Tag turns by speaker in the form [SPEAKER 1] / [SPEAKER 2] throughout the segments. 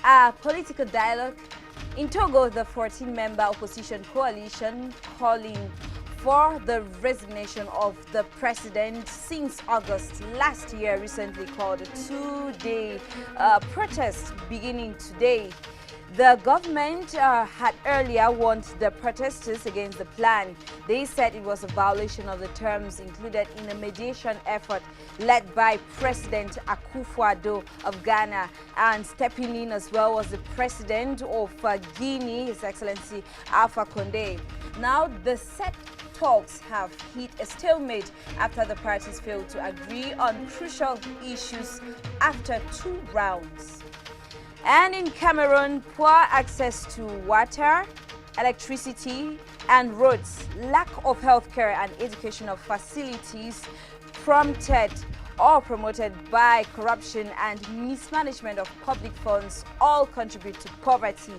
[SPEAKER 1] A political dialogue. In Togo, the 14-member opposition coalition calling for the resignation of the president since August last year recently called a two-day protest beginning today. The government had earlier warned the protesters against the plan. They said it was a violation of the terms included in a mediation effort led by President Akufo-Addo of Ghana, and stepping in as well was the president of Guinea, His Excellency Alpha Condé. Now, the set talks have hit a stalemate after the parties failed to agree on crucial issues after 2 rounds. And in Cameroon, poor access to water, electricity, and roads, lack of healthcare and educational facilities prompted or promoted by corruption and mismanagement of public funds all contribute to poverty.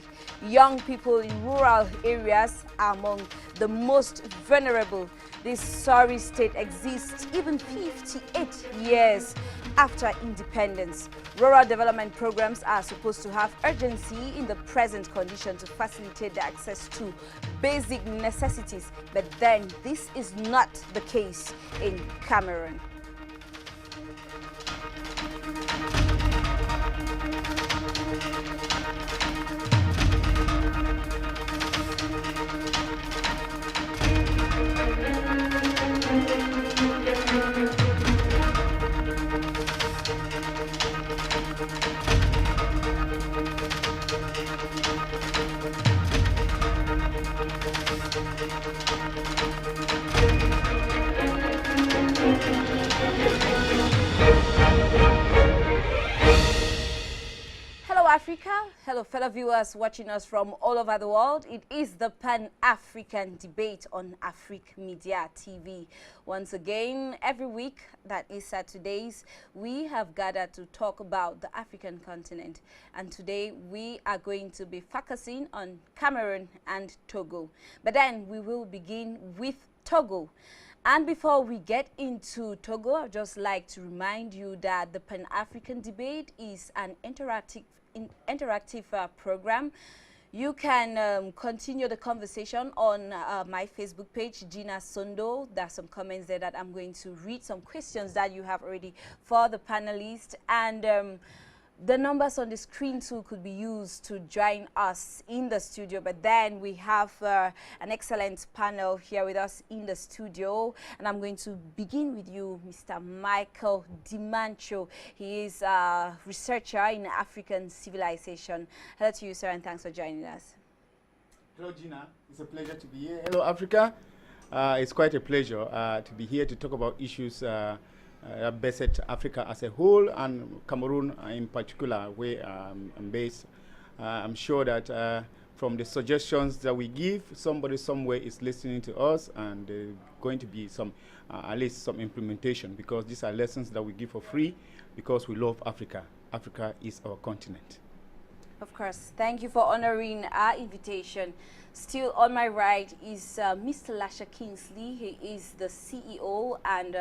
[SPEAKER 1] Young people in rural areas are among the most vulnerable. This sorry state exists even 58 years after independence. Rural development programs are supposed to have urgency in the present condition to facilitate the access to basic necessities, but then this is not the case in Cameroon. Africa. Hello, fellow viewers watching us from all over the world. It is the Pan-African debate on Africa Media TV. Once again, every week, that is Saturdays, we have gathered to talk about the African continent. And today, we are going to be focusing on Cameroon and Togo. But then, we will begin with Togo. And before we get into Togo, I'd just like to remind you that the Pan-African debate is an interactive program. You can continue the conversation on my Facebook page, Gina Sondo. There are some comments there that I'm going to read, some questions that you have already for the panelists, and the numbers on the screen too could be used to join us in the studio. But then we have an excellent panel here with us in the studio, and I'm going to begin with you, Mr. Michael Dimancho. He is a researcher in African civilization. Hello to you, sir, and thanks for joining us.
[SPEAKER 2] Hello, Gina. It's a pleasure to be here. Hello, Africa. It's quite a pleasure to be here to talk about issues beset Africa as a whole, and Cameroon in particular, where I'm based. I'm sure that from the suggestions that we give, somebody somewhere is listening to us, and going to be some, at least some implementation, because these are lessons that we give for free because we love Africa. Africa is our continent.
[SPEAKER 1] Of course. Thank you for honoring our invitation. Still on my right is Mr. Lasha Kingsley. He is the CEO and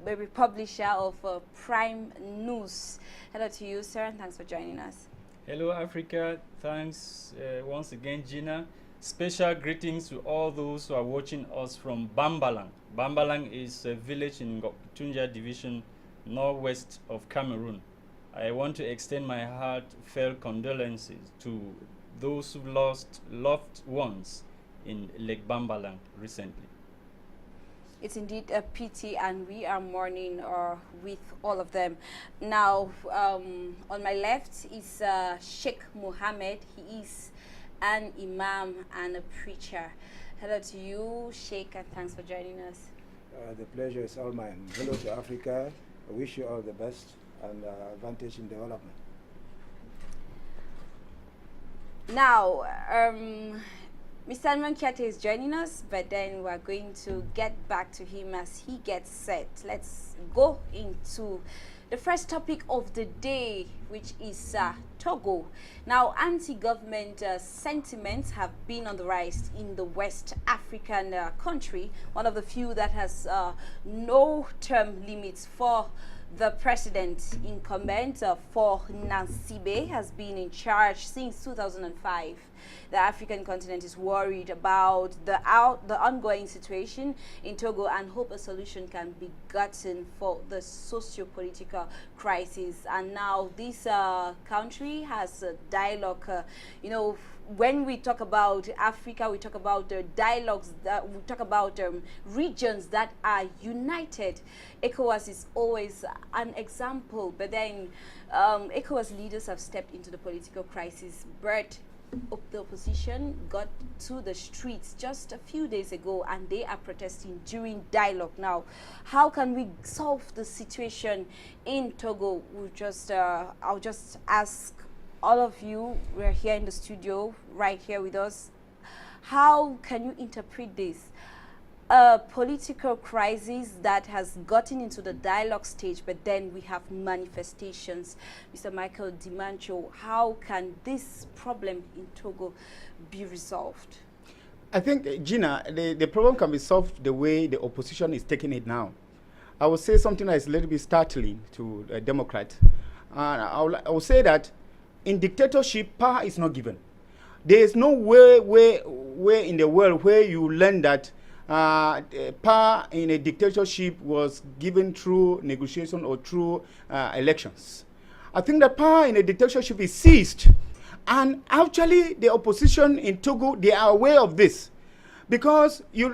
[SPEAKER 1] maybe publisher of Prime News. Hello to you, sir, and thanks for joining us.
[SPEAKER 3] Hello, Africa. Thanks once again, Gina. Special greetings to all those who are watching us from Bambalang. Bambalang is a village in Tunja Division, northwest of Cameroon. I want to extend my heartfelt condolences to those who lost loved ones in Lake Bambalang recently.
[SPEAKER 1] It's indeed a pity, and we are mourning with all of them. Now, on my left is Sheikh Mohammed. He is an imam and a preacher. Hello to you, Sheikh, and thanks for joining us.
[SPEAKER 4] The pleasure is all mine. Hello to Africa. I wish you all the best and advantage in development.
[SPEAKER 1] Now, Mr. Nwankiate is joining us, but then we're going to get back to him as he gets set. Let's go into the first topic of the day, which is Togo. Now, anti-government sentiments have been on the rise in the West African country, one of the few that has no term limits for The president incumbent for Nansibe has been in charge since 2005. The African continent is worried about the ongoing situation in Togo and hope a solution can be gotten for the socio-political crisis. And now this country has a dialogue, you know, when we talk about Africa, we talk about the dialogues, that we talk about regions that are united. ECOWAS is always an example, but then ECOWAS leaders have stepped into the political crisis, but the opposition got to the streets just a few days ago and they are protesting during dialogue now. How can we solve the situation in Togo? I'll just ask all of you, we're here in the studio, right here with us. How can you interpret this? A political crisis that has gotten into the dialogue stage, but then we have manifestations. Mr. Michael Dimancho, how can this problem in Togo be resolved?
[SPEAKER 2] I think, Gina, the problem can be solved the way the opposition is taking it now. I will say something that is a little bit startling to a Democrat. I will say that in dictatorship, power is not given. There is no way in the world where you learn that power in a dictatorship was given through negotiation or through elections. I think that power in a dictatorship is seized. And actually, the opposition in Togo, they are aware of this. Because you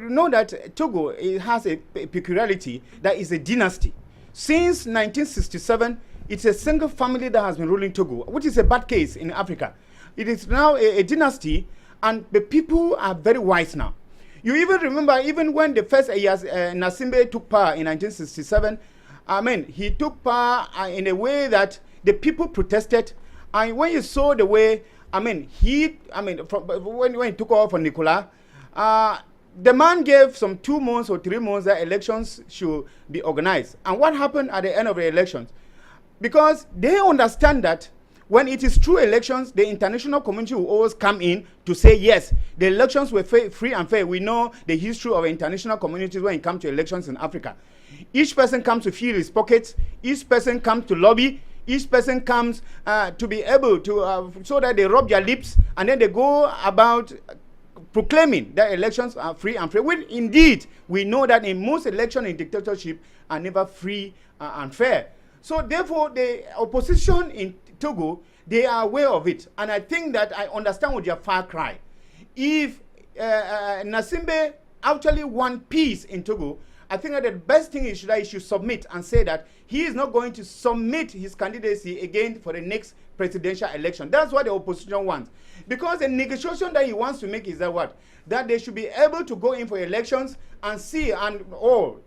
[SPEAKER 2] know that Togo, it has a peculiarity that is a dynasty. Since 1967, it's a single family that has been ruling Togo, which is a bad case in Africa. It is now a dynasty, and the people are very wise now. You even remember, even when the first Nasimbe took power in 1967, I mean, he took power in a way that the people protested. And when you saw the way, I mean, when he took over for Nicolas, the man gave some 2 months or 3 months that elections should be organized. And what happened at the end of the elections? Because they understand that when it is true elections, the international community will always come in to say, yes, the elections were free and fair. We know the history of international communities when it comes to elections in Africa. Each person comes to fill his pockets. Each person comes to lobby. Each person comes to be able to, so that they rub their lips, and then they go about proclaiming that elections are free and fair. Well, indeed, we know that in most elections in dictatorship are never free and fair. So therefore, the opposition in Togo, they are aware of it. And I think that I understand with their far cry. If Nasimbe actually want peace in Togo, I think that the best thing is that he should submit and say that he is not going to submit his candidacy again for the next presidential election. That's what the opposition wants. Because the negotiation that he wants to make is that what? That they should be able to go in for elections and see, and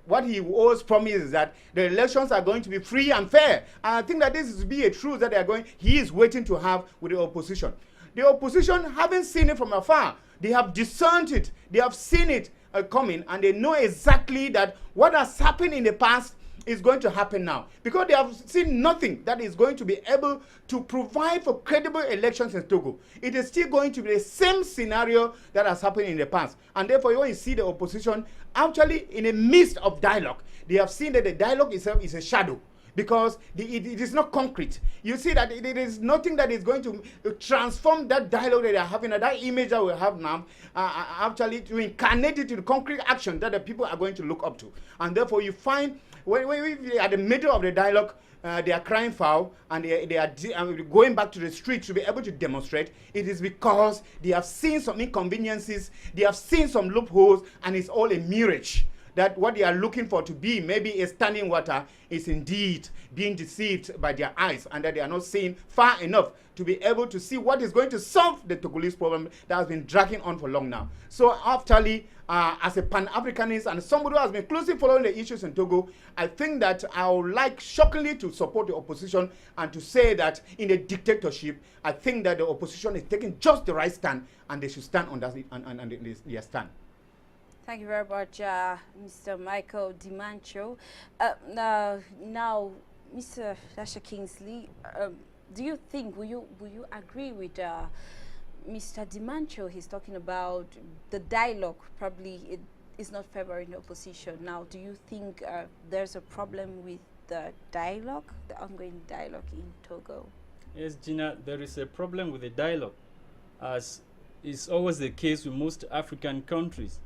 [SPEAKER 2] what he always promises is that the elections are going to be free and fair. And I think that this is to be a truth that he is waiting to have with the opposition. The opposition haven't seen it from afar. They have discerned it. They have seen it coming, and they know exactly that what has happened in the past is going to happen now, because they have seen nothing that is going to be able to provide for credible elections in Togo. It is still going to be the same scenario that has happened in the past, and therefore when you see the opposition actually in the midst of dialogue, they have seen that the dialogue itself is a shadow, because it is not concrete. You see that it is nothing that is going to transform that dialogue that they are having, that image that we have now, actually to incarnate it into concrete action that the people are going to look up to. And therefore you find when we are at the middle of the dialogue, they are crying foul, and they are going back to the street to be able to demonstrate. It is because they have seen some inconveniences, they have seen some loopholes, and it's all a mirage. That what they are looking for to be maybe a standing water is indeed being deceived by their eyes, and that they are not seeing far enough to be able to see what is going to solve the Togolese problem that has been dragging on for long now. So afterly, as a Pan-Africanist and somebody who has been closely following the issues in Togo, I think that I would like shockingly to support the opposition and to say that in a dictatorship, I think that the opposition is taking just the right stand, and they should stand on their stand.
[SPEAKER 1] Thank you very much, Mr. Michael Dimancho. Now, Mr. Dasha Kingsley, do you think, will you agree with Mr. Dimancho? He's talking about the dialogue probably is not favoring the opposition. Now, do you think there's a problem with the dialogue, the ongoing dialogue in Togo?
[SPEAKER 3] Yes, Gina, there is a problem with the dialogue, as is always the case with most African countries.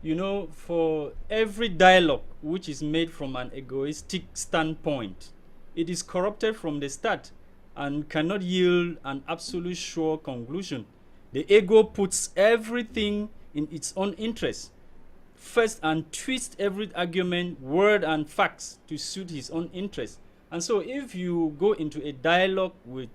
[SPEAKER 3] You know, for every dialogue which is made from an egoistic standpoint, it is corrupted from the start and cannot yield an absolute sure conclusion. The ego puts everything in its own interest first and twists every argument, word, and facts to suit his own interest. And so, if you go into a dialogue with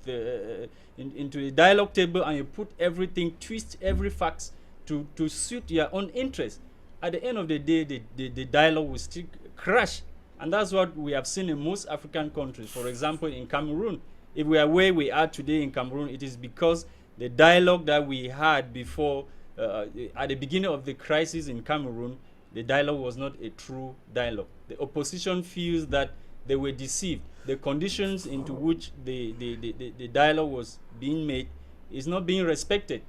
[SPEAKER 3] into a dialogue table and you put everything, twist every facts to suit your own interest, at the end of the day, the dialogue will still crash. And that's what we have seen in most African countries. For example, in Cameroon, if we are where we are today in Cameroon, it is because the dialogue that we had before, at the beginning of the crisis in Cameroon, the dialogue was not a true dialogue. The opposition feels that they were deceived. The conditions into which the dialogue was being made is not being respected.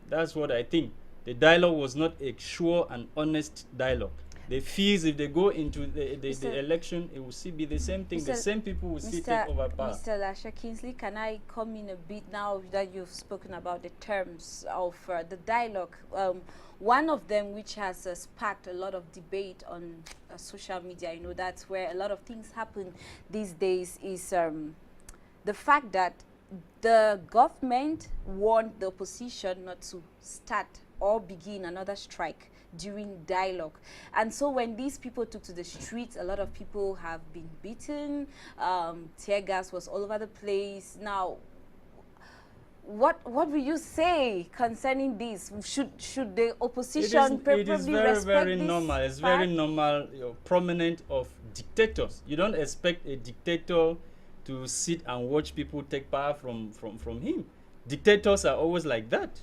[SPEAKER 3] That's what I think. The dialogue was not a sure and honest dialogue. They fears if they go into the election, it will still be the same thing. The same people will still take over power.
[SPEAKER 1] Mr. Lasha Kingsley, can I come in a bit now that you've spoken about the terms of the dialogue? One of them which has sparked a lot of debate on social media, you know, that's where a lot of things happen these days, is the fact that the government warned the opposition not to start or begin another strike during dialogue. And so when these people took to the streets, a lot of people have been beaten, tear gas was all over the place. Now, what will you say concerning this? Should the opposition probably
[SPEAKER 3] respect this? It is very normal. It's very normal, prominent of dictators. You don't expect a dictator to sit and watch people take power from him. Dictators are always like that.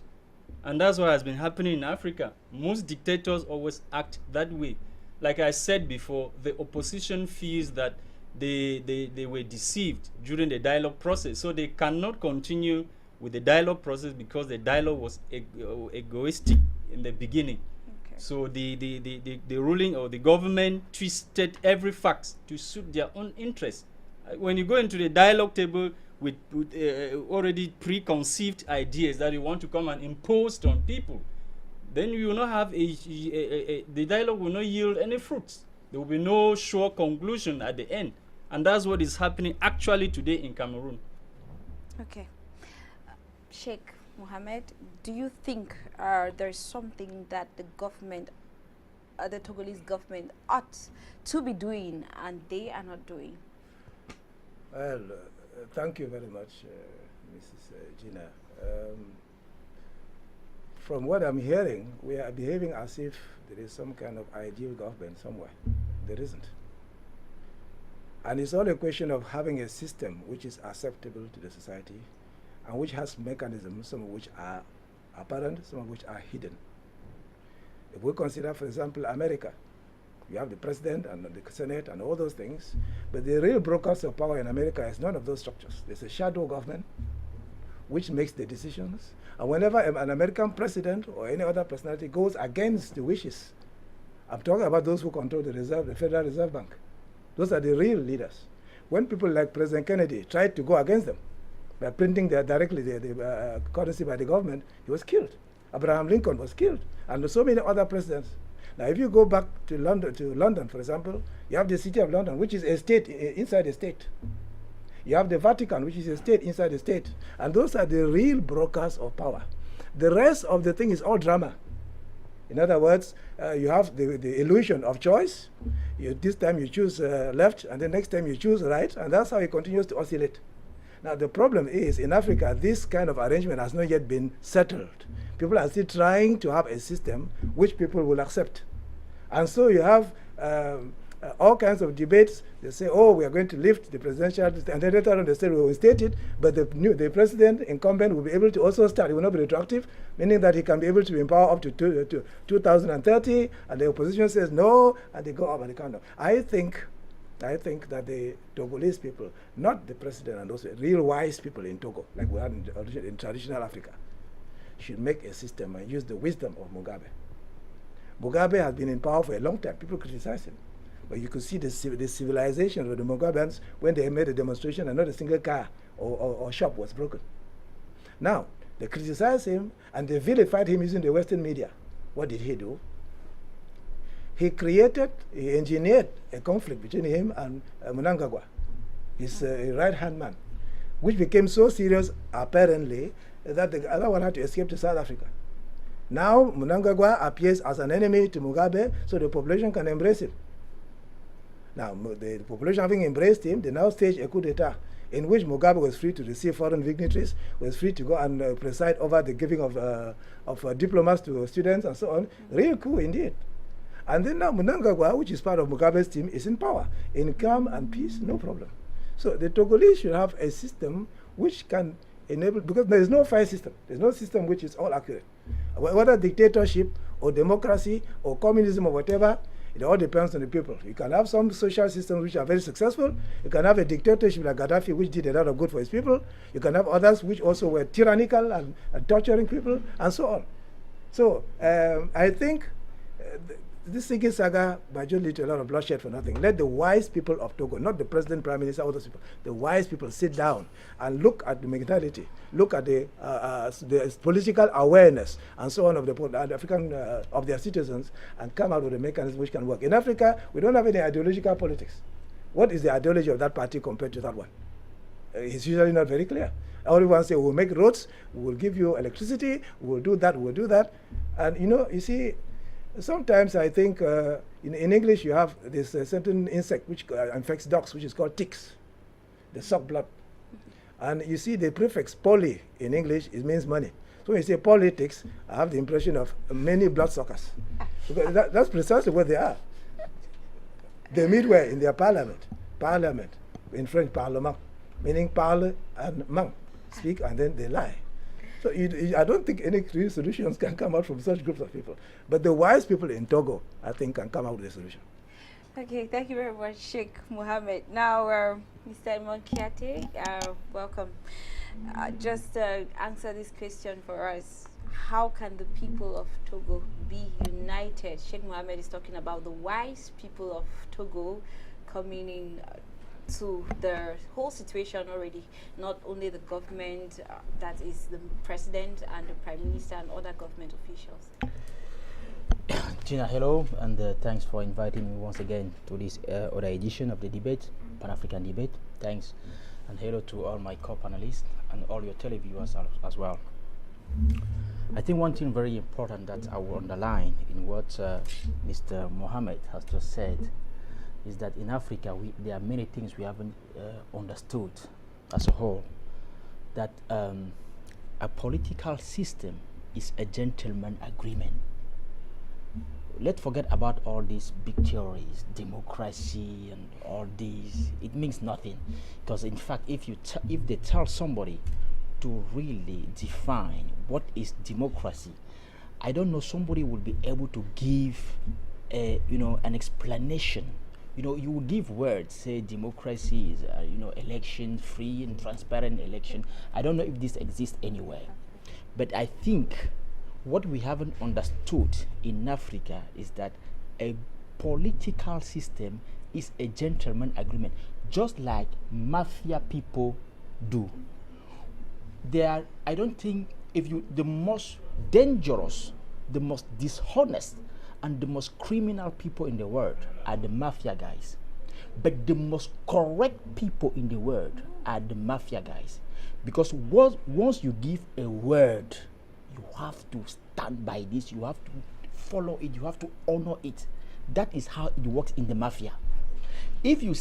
[SPEAKER 3] And that's what has been happening in Africa. Most dictators always act that way. Like I said before, the opposition feels that they were deceived during the dialogue process. So they cannot continue with the dialogue process because the dialogue was egoistic in the beginning.
[SPEAKER 1] Okay.
[SPEAKER 3] So the ruling or the government twisted every fact to suit their own interests. When you go into the dialogue table with already preconceived ideas that you want to come and impose on people, then you will not have the dialogue will not yield any fruits. There will be no sure conclusion at the end. And that's what is happening actually today in Cameroon.
[SPEAKER 1] Okay. Sheikh Mohammed, do you think there's something that the government, the Togolese government, ought to be doing and they are not doing?
[SPEAKER 4] Well, thank you very much, Mrs. Gina. From what I'm hearing, we are behaving as if there is some kind of ideal government somewhere. There isn't. And it's all a question of having a system which is acceptable to the society and which has mechanisms, some of which are apparent, some of which are hidden. If we consider, for example, America, you have the president and the Senate and all those things, but the real brokers of power in America is none of those structures. There's a shadow government which makes the decisions, and whenever an American president or any other personality goes against the wishes, I'm talking about those who control the Federal Reserve Bank. Those are the real leaders. When people like President Kennedy tried to go against them by printing directly the currency by the government, he was killed. Abraham Lincoln was killed, and so many other presidents. Now, if you go back to London, for example, you have the City of London, which is a state inside a state. You have the Vatican, which is a state inside a state. And those are the real brokers of power. The rest of the thing is all drama. In other words, you have the illusion of choice. This time you choose left, and the next time you choose right, and that's how it continues to oscillate. Now, the problem is, in Africa, this kind of arrangement has not yet been settled. People are still trying to have a system which people will accept. And so you have all kinds of debates. They say, oh, we are going to lift the presidential, and then later on they say we will state it, but the president incumbent will be able to also start. It will not be retroactive, meaning that he can be able to be in power up to 2030, and the opposition says no, and they go up and they count down. I think that the Togolese people, not the president and those real wise people in Togo, like we had in traditional Africa, should make a system and use the wisdom of Mugabe. Mugabe has been in power for a long time. People criticize him. But you could see the civilization of the Mugabans when they made a demonstration and not a single car or shop was broken. Now, they criticized him and they vilified him using the Western media. What did he do? He engineered a conflict between him and Mnangagwa, his right-hand man, which became so serious, apparently, that the other one had to escape to South Africa. Now, Mnangagwa appears as an enemy to Mugabe, so the population can embrace him. Now, the population having embraced him, they now stage a coup d'etat in which Mugabe was free to receive foreign dignitaries, was free to go and preside over the giving of diplomas to students and so on. Real coup indeed. And then now Mnangagwa, which is part of Mugabe's team, is in power. In calm and peace, no problem. So the Togolese should have a system which can enable, because there is no fair system. There's no system which is all accurate. Whether dictatorship or democracy or communism or whatever, it all depends on the people. You can have some social systems which are very successful. You can have a dictatorship like Gaddafi, which did a lot of good for his people. You can have others which also were tyrannical and torturing people, and so on. So I think this Sigi saga majorly to a lot of bloodshed for nothing. Let the wise people of Togo, not the president, prime minister, all those people, the wise people sit down and look at the mentality, look at the political awareness and so on of the African of their citizens, and come out with a mechanism which can work. In Africa, we don't have any ideological politics. What is the ideology of that party compared to that one? It's usually not very clear. Everyone say, we'll make roads, we'll give you electricity, we'll do that, we'll do that. And you see, sometimes I think in English you have this certain insect which infects dogs, which is called ticks. They suck blood. And you see the prefix poly in English, it means money. So when you say politics, I have the impression of many bloodsuckers. Because that's precisely what they are. They meet where? In their parliament. Parliament. In French, parlement. Meaning parle and man. Speak and then they lie. So I don't think any real solutions can come out from such groups of people. But the wise people in Togo, I think, can come out with a solution.
[SPEAKER 1] Okay, thank you very much, Sheikh Mohammed. Now, Mr. Monkiate, welcome. Just answer this question for us. How can the people of Togo be united? Sheikh Mohammed is talking about the wise people of Togo coming in to the whole situation already, not only the government, that is the president and the prime minister and other government officials.
[SPEAKER 5] Gina, hello, and thanks for inviting me once again to this other edition of the debate, Pan-African debate. Thanks, and hello to all my co-panelists and all your televiewers as well. I think one thing very important that I will underline in what Mr. Mohammed has just said is that in Africa there are many things we haven't understood as a whole. That a political system is a gentleman agreement. Let's forget about all these big theories, democracy and all these. It means nothing, because in fact, if they tell somebody to really define what is democracy, I don't know, somebody will be able to give an explanation. You will give words, say democracy is election, free and transparent election. I don't know if this exists anywhere, but I think what we haven't understood in Africa is that a political system is a gentleman agreement, just like mafia people do. I don't think the most dangerous, the most dishonest, and the most criminal people in the world are the mafia guys. But the most correct people in the world are the mafia guys. Because once you give a word, you have to stand by this, you have to follow it, you have to honor it. That is how it works in the mafia. If you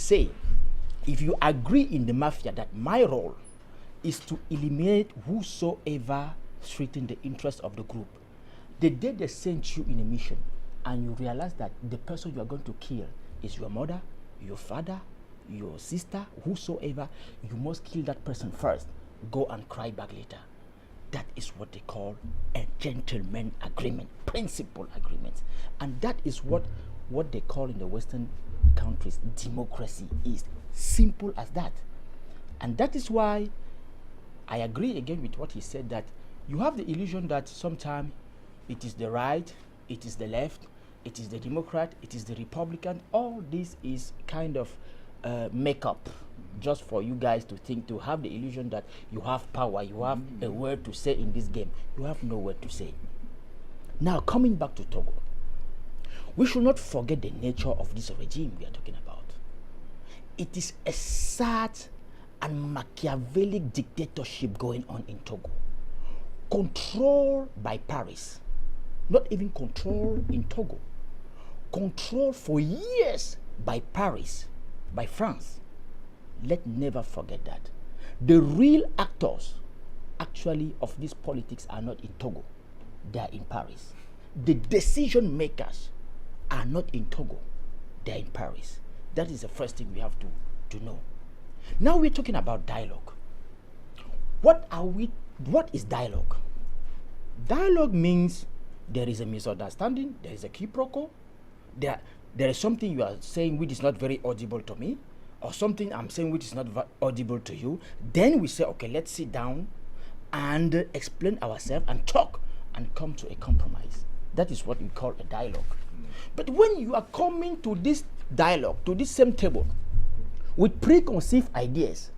[SPEAKER 5] agree in the mafia that my role is to eliminate whosoever threatens the interest of the group, the day they send you in a mission and you realize that the person you are going to kill is your mother, your father, your sister, whosoever, you must kill that person first. Go and cry back later. That is what they call a gentleman agreement, principle agreement. And that is what they call in the Western countries democracy is. Simple as that. And that is why I agree again with what he said, that you have the illusion that sometimes it is the right, it is the left, it is the Democrat, it is the Republican. All this is kind of makeup just for you guys to think, to have the illusion that you have power, you have a word to say in this game. You have no word to say. Now, coming back to Togo, we should not forget the nature of this regime we are talking about. It is a sad and Machiavellic dictatorship going on in Togo, controlled by Paris. Not even control in Togo, control for years by Paris, by France. Let's never forget that. The real actors actually of this politics are not in Togo, they are in Paris. The decision makers are not in Togo, they are in Paris. That is the first thing we have to know. Now we're talking about dialogue. What is dialogue? Dialogue means there is a misunderstanding, there is a quiproquo, there is something you are saying which is not very audible to me, or something I'm saying which is not audible to you. Then we say, okay, let's sit down and explain ourselves and talk and come to a compromise. That is what we call a dialogue. But when you are coming to this dialogue, to this same table, with preconceived ideas,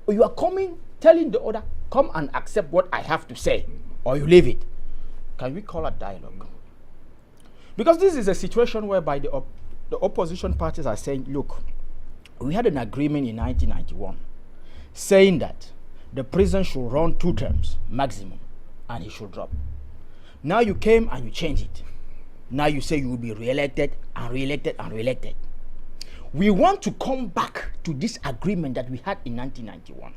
[SPEAKER 5] or you are coming telling the other, come and accept what I have to say, or you leave it, can we call it dialogue? Because this is a situation whereby the opposition parties are saying, look, we had an agreement in 1991 saying that the president should run 2 terms maximum and he should drop. Now you came and you change it. Now you say you will be re-elected and re-elected and re-elected. We want to come back to this agreement that we had in 1991.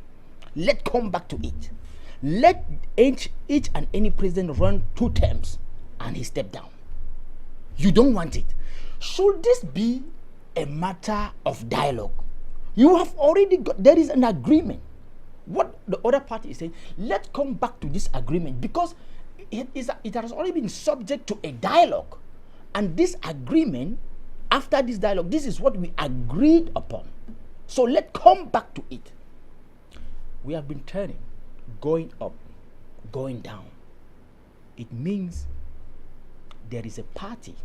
[SPEAKER 5] Let's come back to it. Let each and any president run 2 terms and he step down. You don't want it. Should this be a matter of dialogue? You have already got, there is an agreement. What the other party is saying, let's come back to this agreement, because it has already been subject to a dialogue. And this agreement, after this dialogue, this is what we agreed upon. So let's come back to it. We have been turning, going up, going down. It means there is a party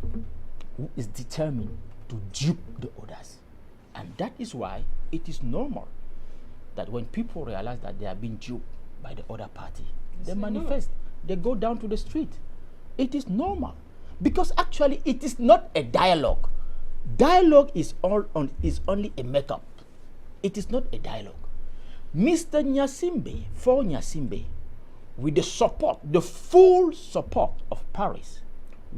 [SPEAKER 5] who is determined to dupe the others. And that is why it is normal that when people realize that they are being duped by the other party, they manifest, they go down to the street. It is normal, because actually it is not a dialogue. Dialogue is only a makeup. It is not a dialogue. Mr. Nyasimbe, for Nyasimbe, with the support, the full support of Paris,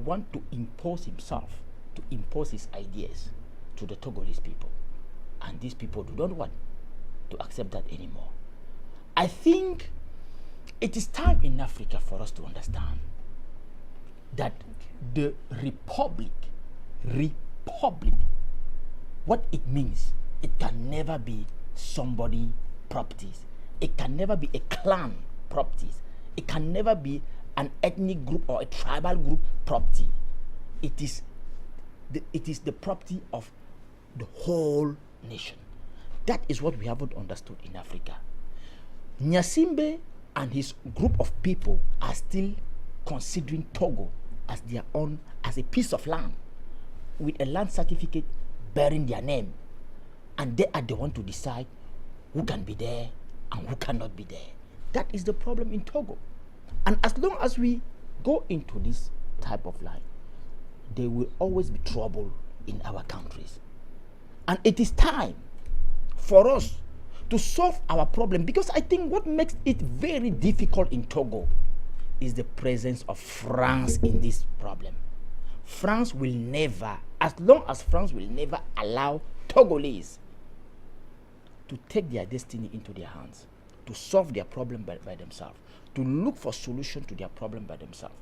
[SPEAKER 5] want to impose himself, to impose his ideas to the Togolese people. And these people do not want to accept that anymore. I think it is time in Africa for us to understand that the republic, what it means, it can never be somebody properties. It can never be a clan properties. It can never be an ethnic group or a tribal group property. It is the property of the whole nation. That is what we haven't understood in Africa. Nyasimbe and his group of people are still considering Togo as their own, as a piece of land with a land certificate bearing their name, and they are the one to decide who can be there and who cannot be there. That is the problem in Togo. And as long as we go into this type of life, there will always be trouble in our countries. And it is time for us to solve our problem, because I think what makes it very difficult in Togo is the presence of France in this problem. France will never, as long as France will never allow Togolese to take their destiny into their hands, to solve their problem by themselves, to look for solution to their problem by themselves,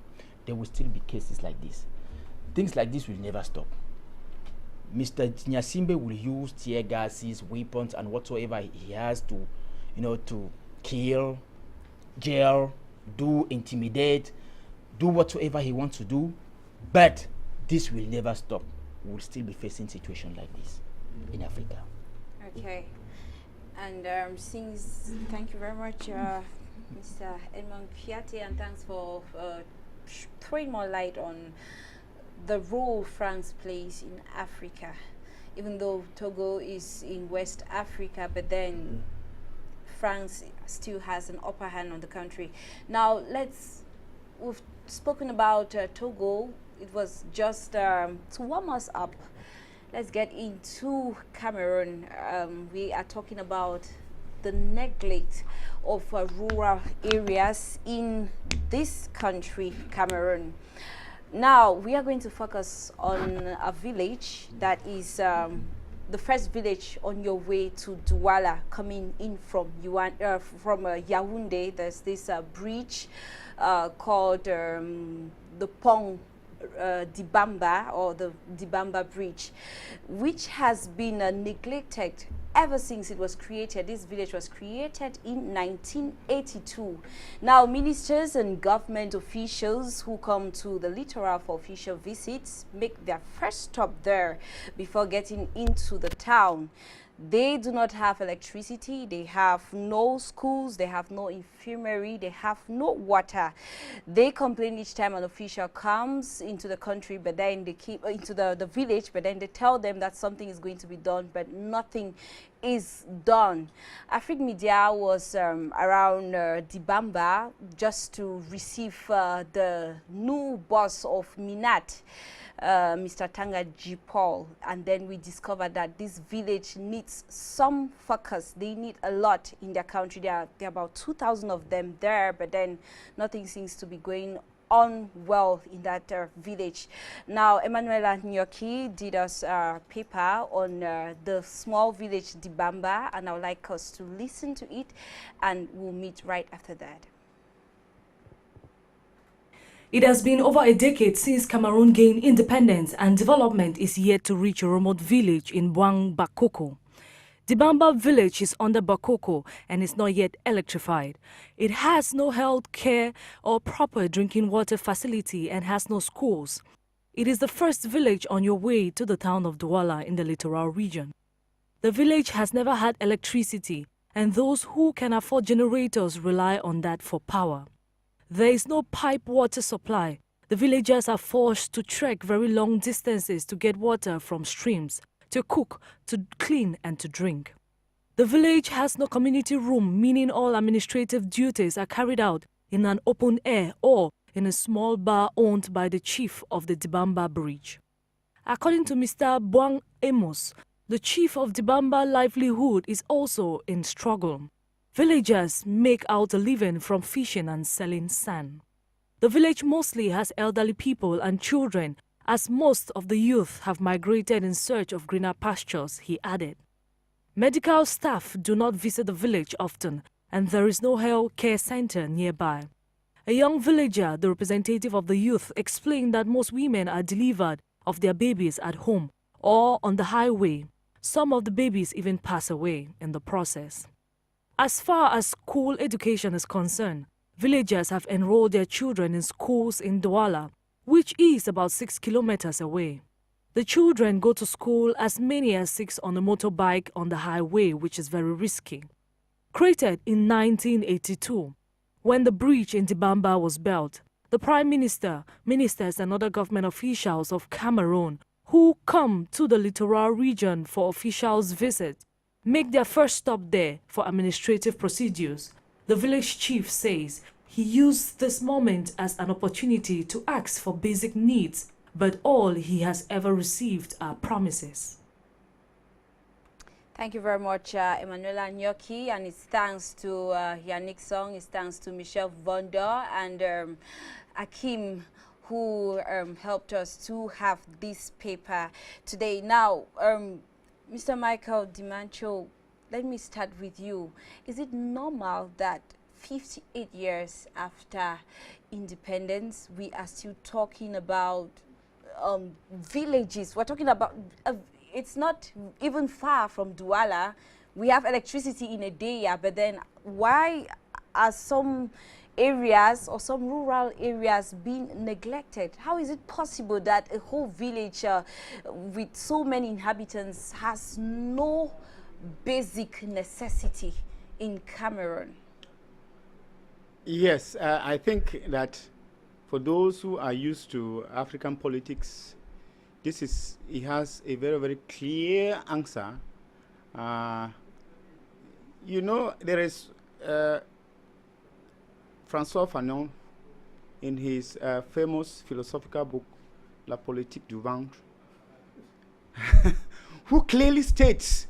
[SPEAKER 5] there will still be cases like this. Things like this will never stop. Mr. Nyasimbe will use tear gases, weapons, and whatsoever he has to, to kill, jail, intimidate, do whatsoever he wants to do. But this will never stop. We'll still be facing situations like this in Africa.
[SPEAKER 1] Okay. And thank you very much, Mr. Edmond Fiate, and thanks for throwing more light on the role France plays in Africa, even though Togo is in West Africa, but then France still has an upper hand on the country. Now we've spoken about Togo. It was just to warm us up. Let's get into Cameroon. We are talking about the neglect of rural areas in this country, Cameroon. Now, we are going to focus on a village that is the first village on your way to Douala, coming in from Yaoundé. There's this bridge called the Pont Dibamba, or the Dibamba Bridge, which has been neglected ever since it was created. This village was created in 1982. Now, ministers and government officials who come to the littoral for official visits make their first stop there before getting into the town. They do not have electricity, they have no schools, they have no infirmary, they have no water. They complain each time an official comes into the country, but then they keep into the village, but then they tell them that something is going to be done, but nothing is done. Afrique Media was around Dibamba just to receive the new boss of Minat, Mr. Tanga G. Paul, and then we discovered that this village needs some focus. They need a lot in their country. There are about 2,000 of them there, but then nothing seems to be going on well in that village. Now, Emanuela Nyoki did us a paper on the small village Dibamba, and I would like us to listen to it, and we'll meet right after that.
[SPEAKER 6] It has been over a decade since Cameroon gained independence, and development is yet to reach a remote village in Bouang Bakoko. Dibamba village is under Bakoko and is not yet electrified. It has no health care or proper drinking water facility and has no schools. It is the first village on your way to the town of Douala in the littoral region. The village has never had electricity, and those who can afford generators rely on that for power. There is no pipe water supply. The villagers are forced to trek very long distances to get water from streams, to cook, to clean, and to drink. The village has no community room, meaning all administrative duties are carried out in an open air or in a small bar owned by the chief of the Dibamba Bridge. According to Mr. Bouang Amos, the chief of Dibamba livelihood is also in struggle. Villagers make out a living from fishing and selling sand. The village mostly has elderly people and children, as most of the youth have migrated in search of greener pastures, he added. Medical staff do not visit the village often, and there is no health care center nearby. A young villager, the representative of the youth, explained that most women are delivered of their babies at home or on the highway. Some of the babies even pass away in the process. As far as school education is concerned, villagers have enrolled their children in schools in Douala, which is about 6 kilometers away. The children go to school as many as 6 on a motorbike on the highway, which is very risky. Created in 1982, when the bridge in Dibamba was built, the Prime Minister, ministers and other government officials of Cameroon who come to the littoral region for officials' visits make their first stop there for administrative procedures. The village chief says he used this moment as an opportunity to ask for basic needs, but all he has ever received are promises.
[SPEAKER 1] Thank you very much, Emanuela Nyoki, and it's thanks to Yannick Song, it's thanks to Michelle Vondo and Akim, who helped us to have this paper today. Now, Mr. Michael Dimancho, let me start with you. Is it normal that 58 years after independence, we are still talking about villages? We're talking about, it's not even far from Douala. We have electricity in Edeya, but then why are some areas or some rural areas being neglected? How is it possible that a whole village with so many inhabitants has no basic necessity in Cameroon?
[SPEAKER 2] Yes, I think that for those who are used to African politics, he has a very, very clear answer. You know, there is François Fanon in his famous philosophical book, La Politique du Ventre, who clearly states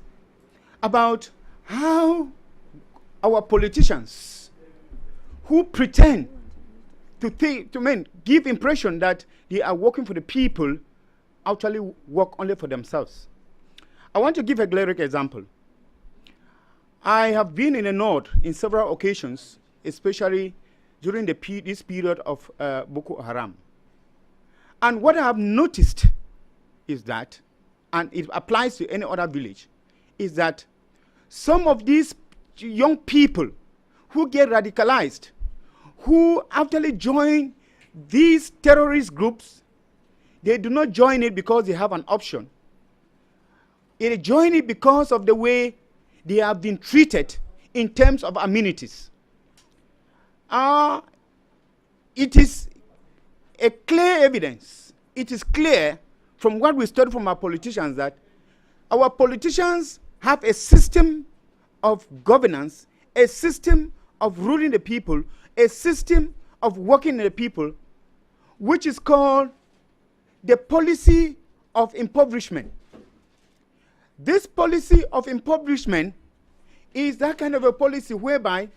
[SPEAKER 2] about how our politicians who pretend to give impression that they are working for the people actually work only for themselves. I want to give a glaring example. I have been in the north in several occasions, especially during this period of Boko Haram. And what I have noticed is that, and it applies to any other village, is that some of these young people who get radicalized, who actually join these terrorist groups, they do not join it because they have an option. They join it because of the way they have been treated in terms of amenities. It is a clear evidence. It is clear from what we study from our politicians that our politicians have a system of governance, a system of ruling the people, a system of working the people, which is called the policy of impoverishment. This policy of impoverishment is that kind of a policy whereby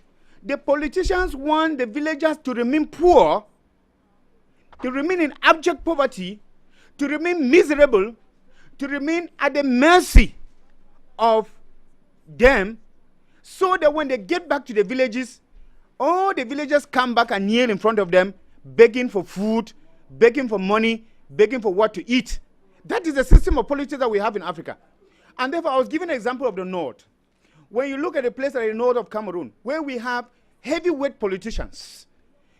[SPEAKER 2] the politicians want the villagers to remain poor, to remain in abject poverty, to remain miserable, to remain at the mercy of them, so that when they get back to the villages, all the villagers come back and kneel in front of them, begging for food, begging for money, begging for what to eat. That is the system of politics that we have in Africa. And therefore, I was giving an example of the north. When you look at a place like the north of Cameroon, where we have heavyweight politicians,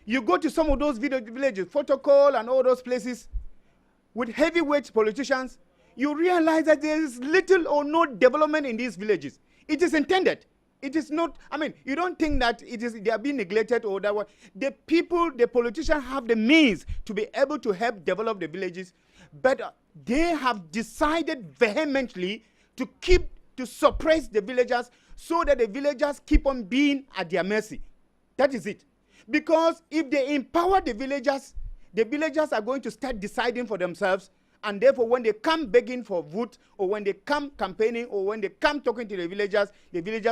[SPEAKER 2] you go to some of those villages, Photocall and all those places, with heavyweight politicians, you realize that there is little or no development in these villages. It is intended. It is not, you don't think that they are being neglected or that. The people, the politicians have the means to be able to help develop the villages, but they have decided vehemently to suppress the villagers so that the villagers keep on being at their mercy. That is it. Because if they empower the villagers are going to start deciding for themselves, and therefore when they come begging for vote, or when they come campaigning, or when they come talking to the villagers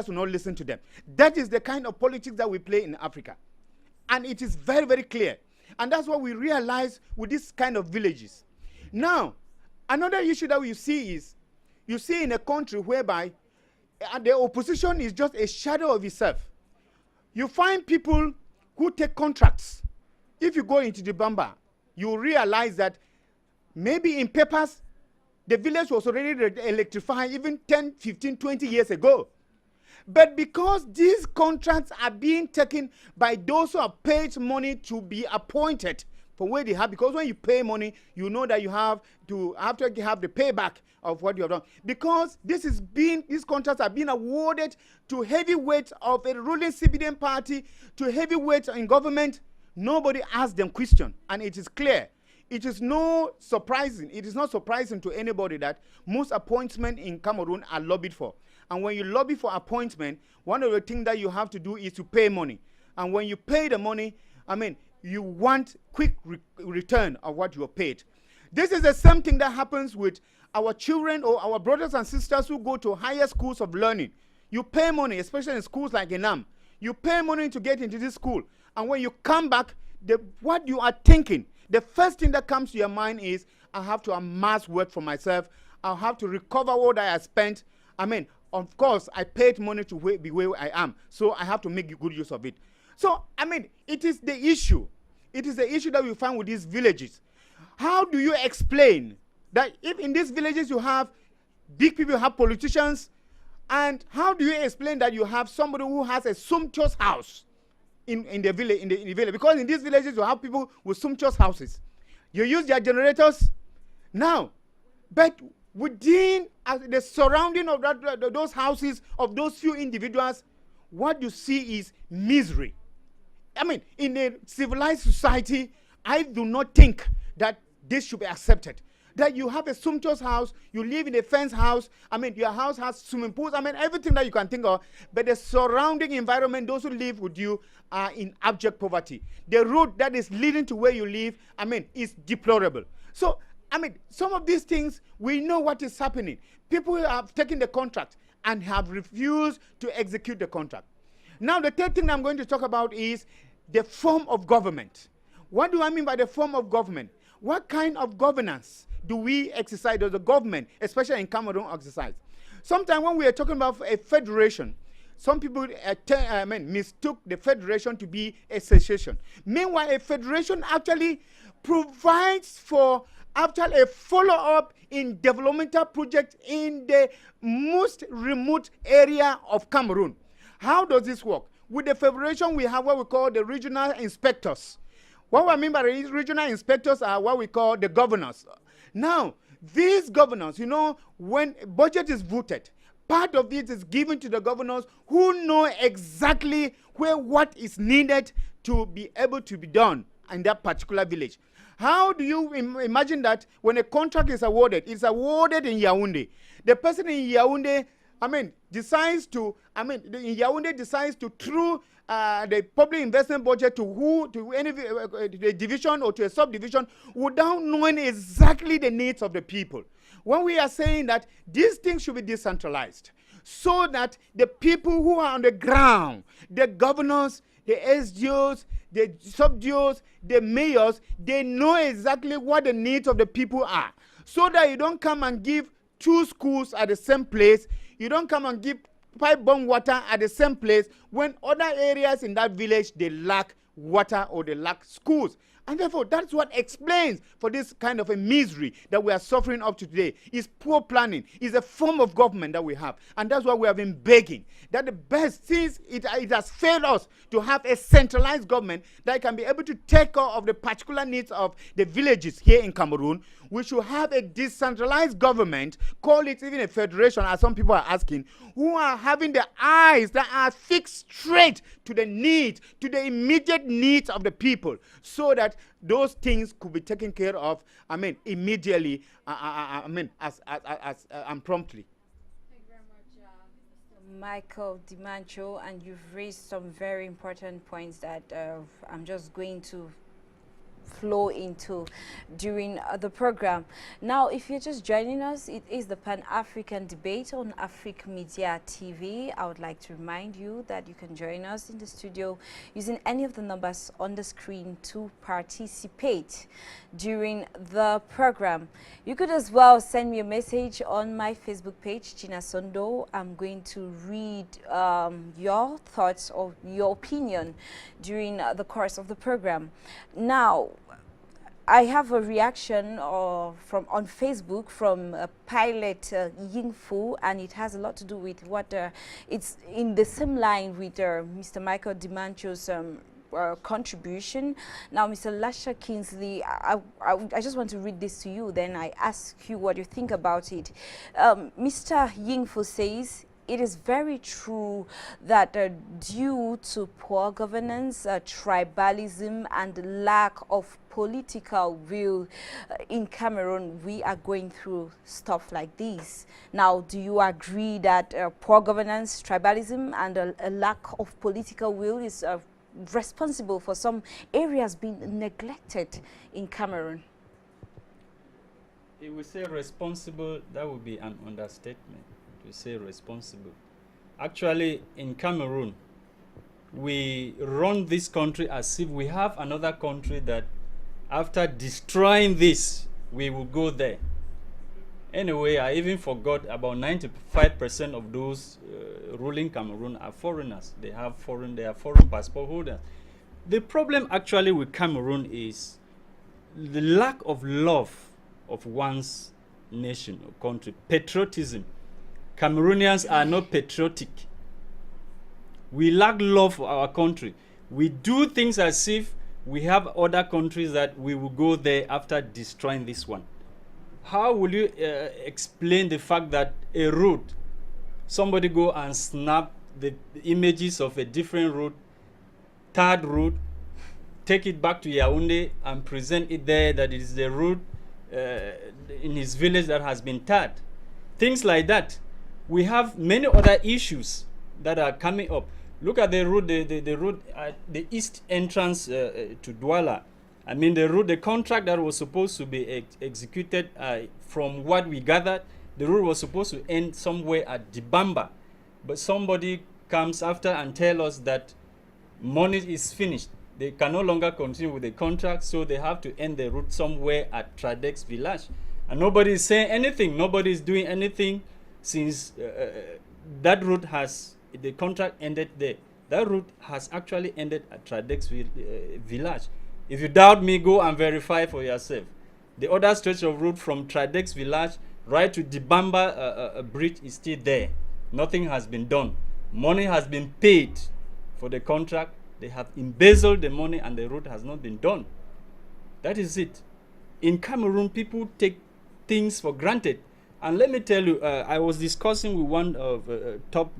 [SPEAKER 2] will not listen to them. That is the kind of politics that we play in Africa. And it is very, very clear. And that's what we realize with this kind of villages. Now, another issue that we see is, you see in a country whereby the opposition is just a shadow of itself. You find people who take contracts. If you go into the Bamba, you realize that maybe in papers, the village was already electrified even 10, 15, 20 years ago. But because these contracts are being taken by those who have paid money to be appointed for where they have, because when you pay money, you know that you have to have the payback of what you have done. Because these contracts are being awarded to heavyweights of a ruling CBDM party, to heavyweights in government, nobody asks them question, and it is clear. It is not surprising to anybody that most appointments in Cameroon are lobbied for. And when you lobby for appointment, one of the things that you have to do is to pay money. And when you pay the money, you want quick return of what you are paid. This is the same thing that happens with our children or our brothers and sisters who go to higher schools of learning. You pay money, especially in schools like Enam. You pay money to get into this school. And when you come back, what you are thinking, the first thing that comes to your mind is, I have to amass wealth for myself. I'll have to recover what I have spent. Of course, I paid money to be where I am, so I have to make good use of it. So, it is the issue. It is the issue that we find with these villages. How do you explain that if in these villages you have big people, you have politicians, and how do you explain that you have somebody who has a sumptuous house in the village? Because in these villages you have people with sumptuous houses. You use their generators now, but within the surrounding of those houses of those few individuals, what you see is misery. In a civilized society, I do not think that this should be accepted. That you have a sumptuous house, you live in a fenced house, I mean, your house has swimming pools, I mean, everything that you can think of, but the surrounding environment, those who live with you are in abject poverty. The road that is leading to where you live, I mean, is deplorable. So, I mean, some of these things, we know what is happening. People have taken the contract and have refused to execute the contract. Now, the third thing I'm going to talk about is the form of government. What do I mean by the form of government? What kind of governance do we exercise, does the government, especially in Cameroon, exercise? Sometimes when we are talking about a federation, some people mistook the federation to be a secession. Meanwhile, a federation actually provides for actually a follow-up in developmental projects in the most remote area of Cameroon. How does this work? With the federation, we have what we call the regional inspectors. What I mean by regional inspectors are what we call the governors. Now, these governors, you know, when a budget is voted, part of it is given to the governors who know exactly where what is needed to be able to be done in that particular village. How do you imagine that when a contract is awarded, it's awarded in Yaoundé. The person in Yaoundé, decides to through the public investment budget to any the division or to a subdivision without knowing exactly the needs of the people. When we are saying that these things should be decentralized, so that the people who are on the ground, the governors, the SDOs, the sub-DOs, the mayors, they know exactly what the needs of the people are. So that you don't come and give 2 schools at the same place, you don't come and give pipe-borne water at the same place when other areas in that village, they lack water or they lack schools. And therefore, that's what explains for this kind of a misery that we are suffering up to today. Is poor planning, is a form of government that we have. And that's why we have been begging that the best, since it has failed us to have a centralized government that can be able to take care of the particular needs of the villages here in Cameroon, we should have a decentralized government, call it even a federation, as some people are asking, who are having the eyes that are fixed straight to the needs, to the immediate needs of the people, so that those things could be taken care of, immediately, and promptly.
[SPEAKER 1] Thank you very much, Mr. Michael Dimancho, and you've raised some very important points that I'm just going to flow into during the program. Now, if you're just joining us, it is the Pan-African Debate on Africa Media TV. I would like to remind you that you can join us in the studio using any of the numbers on the screen to participate during the program. You could as well send me a message on my Facebook page, China Sondo. I'm going to read your thoughts or your opinion during the course of the program. Now, I have a reaction from on Facebook from Pilot Yingfu, and it has a lot to do with what it's in the same line with Mr. Michael Dimancho's contribution. Now, Mr. Lasha Kingsley, I just want to read this to you, then I ask you what you think about it. Mr. Yingfu says, it is very true that due to poor governance, tribalism, and lack of political will in Cameroon, we are going through stuff like this. Now, do you agree that poor governance, tribalism, and a lack of political will is responsible for some areas being neglected in Cameroon?
[SPEAKER 3] If we say responsible, that would be an understatement. To say responsible. Actually, in Cameroon, we run this country as if we have another country that after destroying this, we will go there. Anyway, I even forgot about 95% of those ruling Cameroon are foreigners. They are foreign passport holders. The problem actually with Cameroon is the lack of love of one's nation or country, patriotism. Cameroonians are not patriotic. We lack love for our country. We do things as if we have other countries that we will go there after destroying this one. How will you explain the fact that a route, somebody go and snap the images of a different route, third route, take it back to Yaoundé and present it there that it is the route in his village that has been tarred. Things like that. We have many other issues that are coming up. Look at the route, the route at the east entrance to Douala. I mean, the contract that was supposed to be executed, from what we gathered, the route was supposed to end somewhere at Dibamba. But somebody comes after and tells us that money is finished. They can no longer continue with the contract, so they have to end the route somewhere at Tradex Village. And nobody is saying anything. Nobody is doing anything since that route has, the contract ended there. That route has actually ended at Tradex Village. If you doubt me, go and verify for yourself. The other stretch of route from Tradex Village right to Dibamba bridge is still there. Nothing has been done. Money has been paid for the contract. They have embezzled the money and the route has not been done. That is it. In Cameroon, people take things for granted. And let me tell you, I was discussing with one of top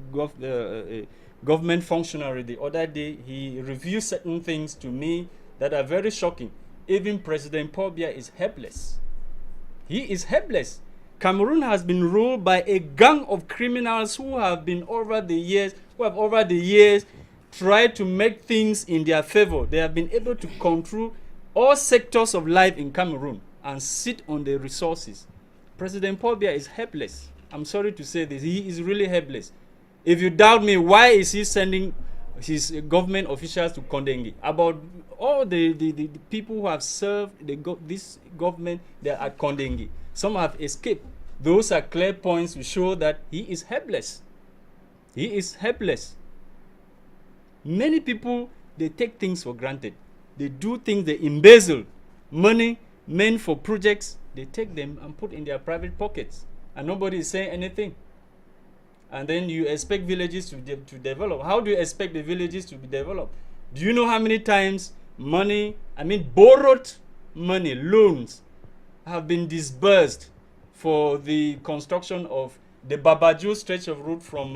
[SPEAKER 3] government functionary the other day. He reviewed certain things to me that are very shocking. Even President Paul Biya is helpless. He is helpless. Cameroon has been ruled by a gang of criminals who have over the years tried to make things in their favor. They have been able to control all sectors of life in Cameroon and sit on the resources. President Paul Biya is helpless. I'm sorry to say this. He is really helpless. If you doubt me, why is he sending his government officials to Kondengi? About all the people who have served this government, they are at Kondengi. Some have escaped. Those are clear points to show that he is helpless. He is helpless. Many people, they take things for granted. They do things, they embezzle money meant for projects. They take them and put in their private pockets. And nobody is saying anything. And then you expect villages to develop. How do you expect the villages to be developed? Do you know how many times borrowed money, loans, have been disbursed for the construction of the Babaju stretch of route from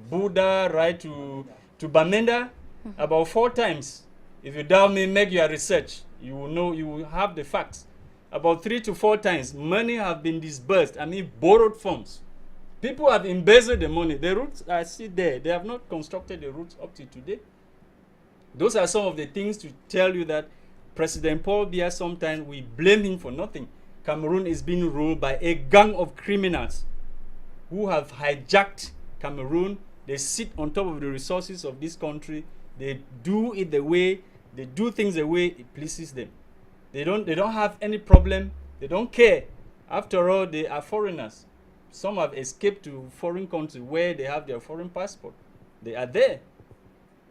[SPEAKER 3] Buda right to Bamenda? About 4 times. If you doubt me, make your research. You will know, you will have the facts. About 3 to 4 times, money have been disbursed. Borrowed funds. People have embezzled the money. The routes are still there. They have not constructed the routes up to today. Those are some of the things to tell you that President Paul Biya, sometimes we blame him for nothing. Cameroon is being ruled by a gang of criminals who have hijacked Cameroon. They sit on top of the resources of this country. They do it they do things the way it pleases them. They don't have any problem. They don't care. After all, they are foreigners. Some have escaped to foreign countries where they have their foreign passport. They are there.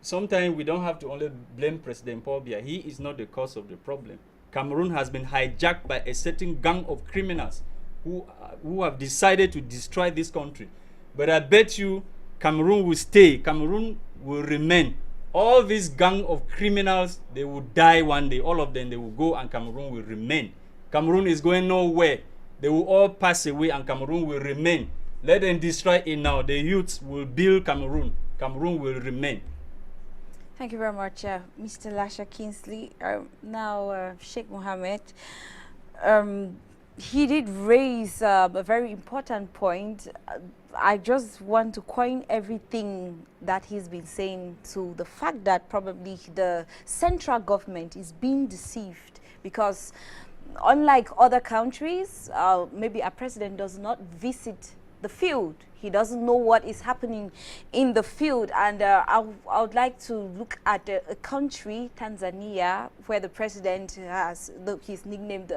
[SPEAKER 3] Sometimes we don't have to only blame President Paul Biya. He is not the cause of the problem. Cameroon has been hijacked by a certain gang of criminals who have decided to destroy this country. But I bet you Cameroon will stay. Cameroon will remain. All this gang of criminals, they will die one day. All of them, they will go and Cameroon will remain. Cameroon is going nowhere. They will all pass away and Cameroon will remain. Let them destroy it now. The youths will build Cameroon. Cameroon will remain.
[SPEAKER 1] Thank you very much, Mr. Lasha Kingsley. Now, Sheikh Mohammed, he did raise a very important point. I just want to coin everything that he's been saying to the fact that probably the central government is being deceived because unlike other countries, maybe a president does not visit the field. He doesn't know what is happening in the field. And I would like to look at a country, Tanzania, where the president has, he's nicknamed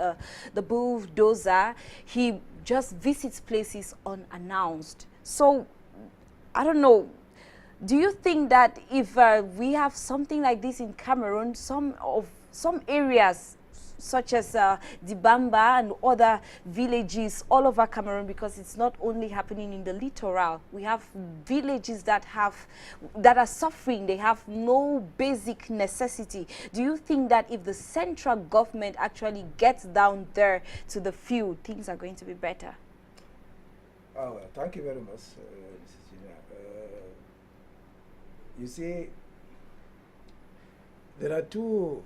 [SPEAKER 1] the bulldozer. He just visits places unannounced. So, I don't know. Do you think that if we have something like this in Cameroon, some areas such as Dibamba and other villages all over Cameroon, because it's not only happening in the littoral. We have villages that are suffering. They have no basic necessity. Do you think that if the central government actually gets down there to the field, things are going to be better?
[SPEAKER 4] Oh, well, thank you very much, Mrs. Gina. You see, There are two